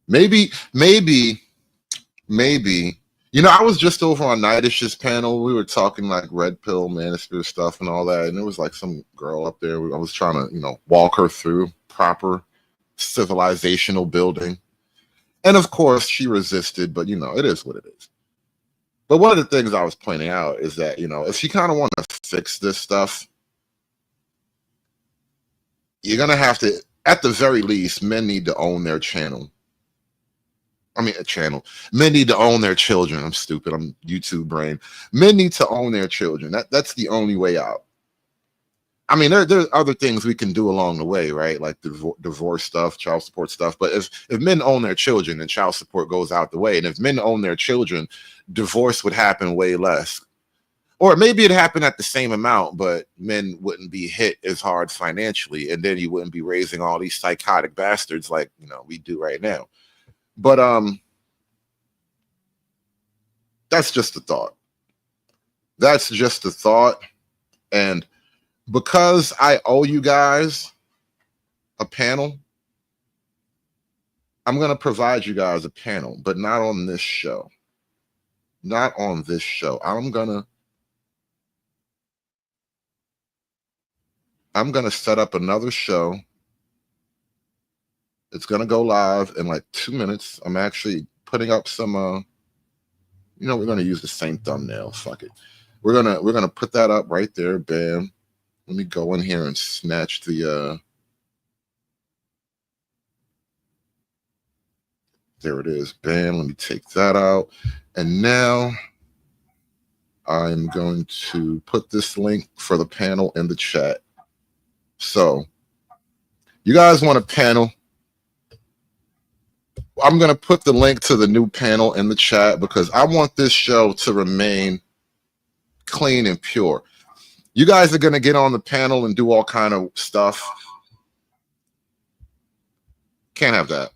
Speaker 3: Maybe. You know, I was just over on Nightish's panel. We were talking like red pill, manosphere stuff and all that. And there was like some girl up there. I was trying to, you know, walk her through proper civilizational building. And of course she resisted, but you know, it is what it is. But one of the things I was pointing out is that, you know, if you kind of want to fix this stuff, you're going to have to, at the very least, men need to own their channel. I mean, a channel. Men need to own their children. I'm stupid. I'm YouTube brain. Men need to own their children. That's the only way out. I mean, there's other things we can do along the way, right? Like divorce stuff, child support stuff. But if men own their children, then child support goes out the way. And if men own their children, divorce would happen way less. Or maybe it happened at the same amount, but men wouldn't be hit as hard financially. And then you wouldn't be raising all these psychotic bastards like, you know, we do right now. But that's just a thought. That's just a thought. And because I owe you guys a panel, I'm going to provide you guys a panel, but not on this show. Not on this show. I'm going to set up another show. It's going to go live in like 2 minutes. I'm actually putting up some, you know, we're going to use the same thumbnail. Fuck it. We're going to put that up right there. Bam. Let me go in here and snatch the, there it is. Bam. Let me take that out. And now I'm going to put this link for the panel in the chat. So you guys want a panel? I'm going to put the link to the new panel in the chat because I want this show to remain clean and pure. You guys are going to get on the panel and do all kind of stuff. Can't have that.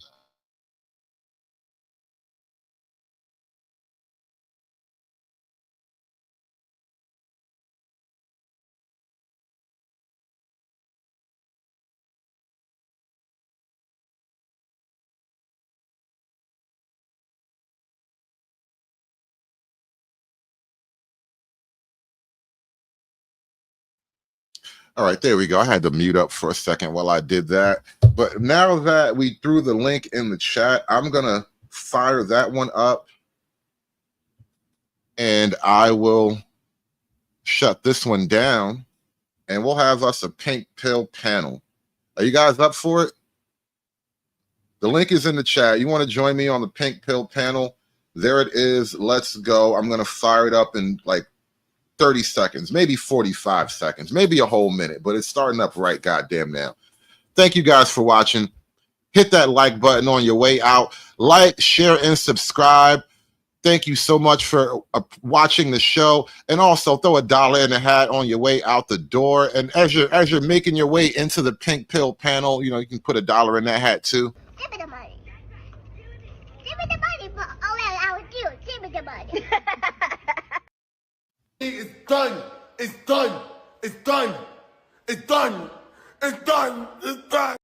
Speaker 3: All right, there we go. I had to mute up for a second while I did that. But now that we threw the link in the chat, I'm going to fire that one up. And I will shut this one down. And we'll have us a pink pill panel. Are you guys up for it? The link is in the chat. You want to join me on the pink pill panel? There it is. Let's go. I'm going to fire it up in like 30 seconds, maybe 45 seconds, maybe a whole minute, but it's starting up right goddamn now. Thank you guys for watching. Hit that like button on your way out. Like, share, and subscribe. Thank you so much for watching the show. And also throw $1 in the hat on your way out the door. And as you're making your way into the pink pill panel, you know, you can put $1 in that hat too.
Speaker 18: Give me the money. Give me the money for all that I would do. Give me the money.
Speaker 2: It's done. It's done. It's done. It's done. It's done. It's done.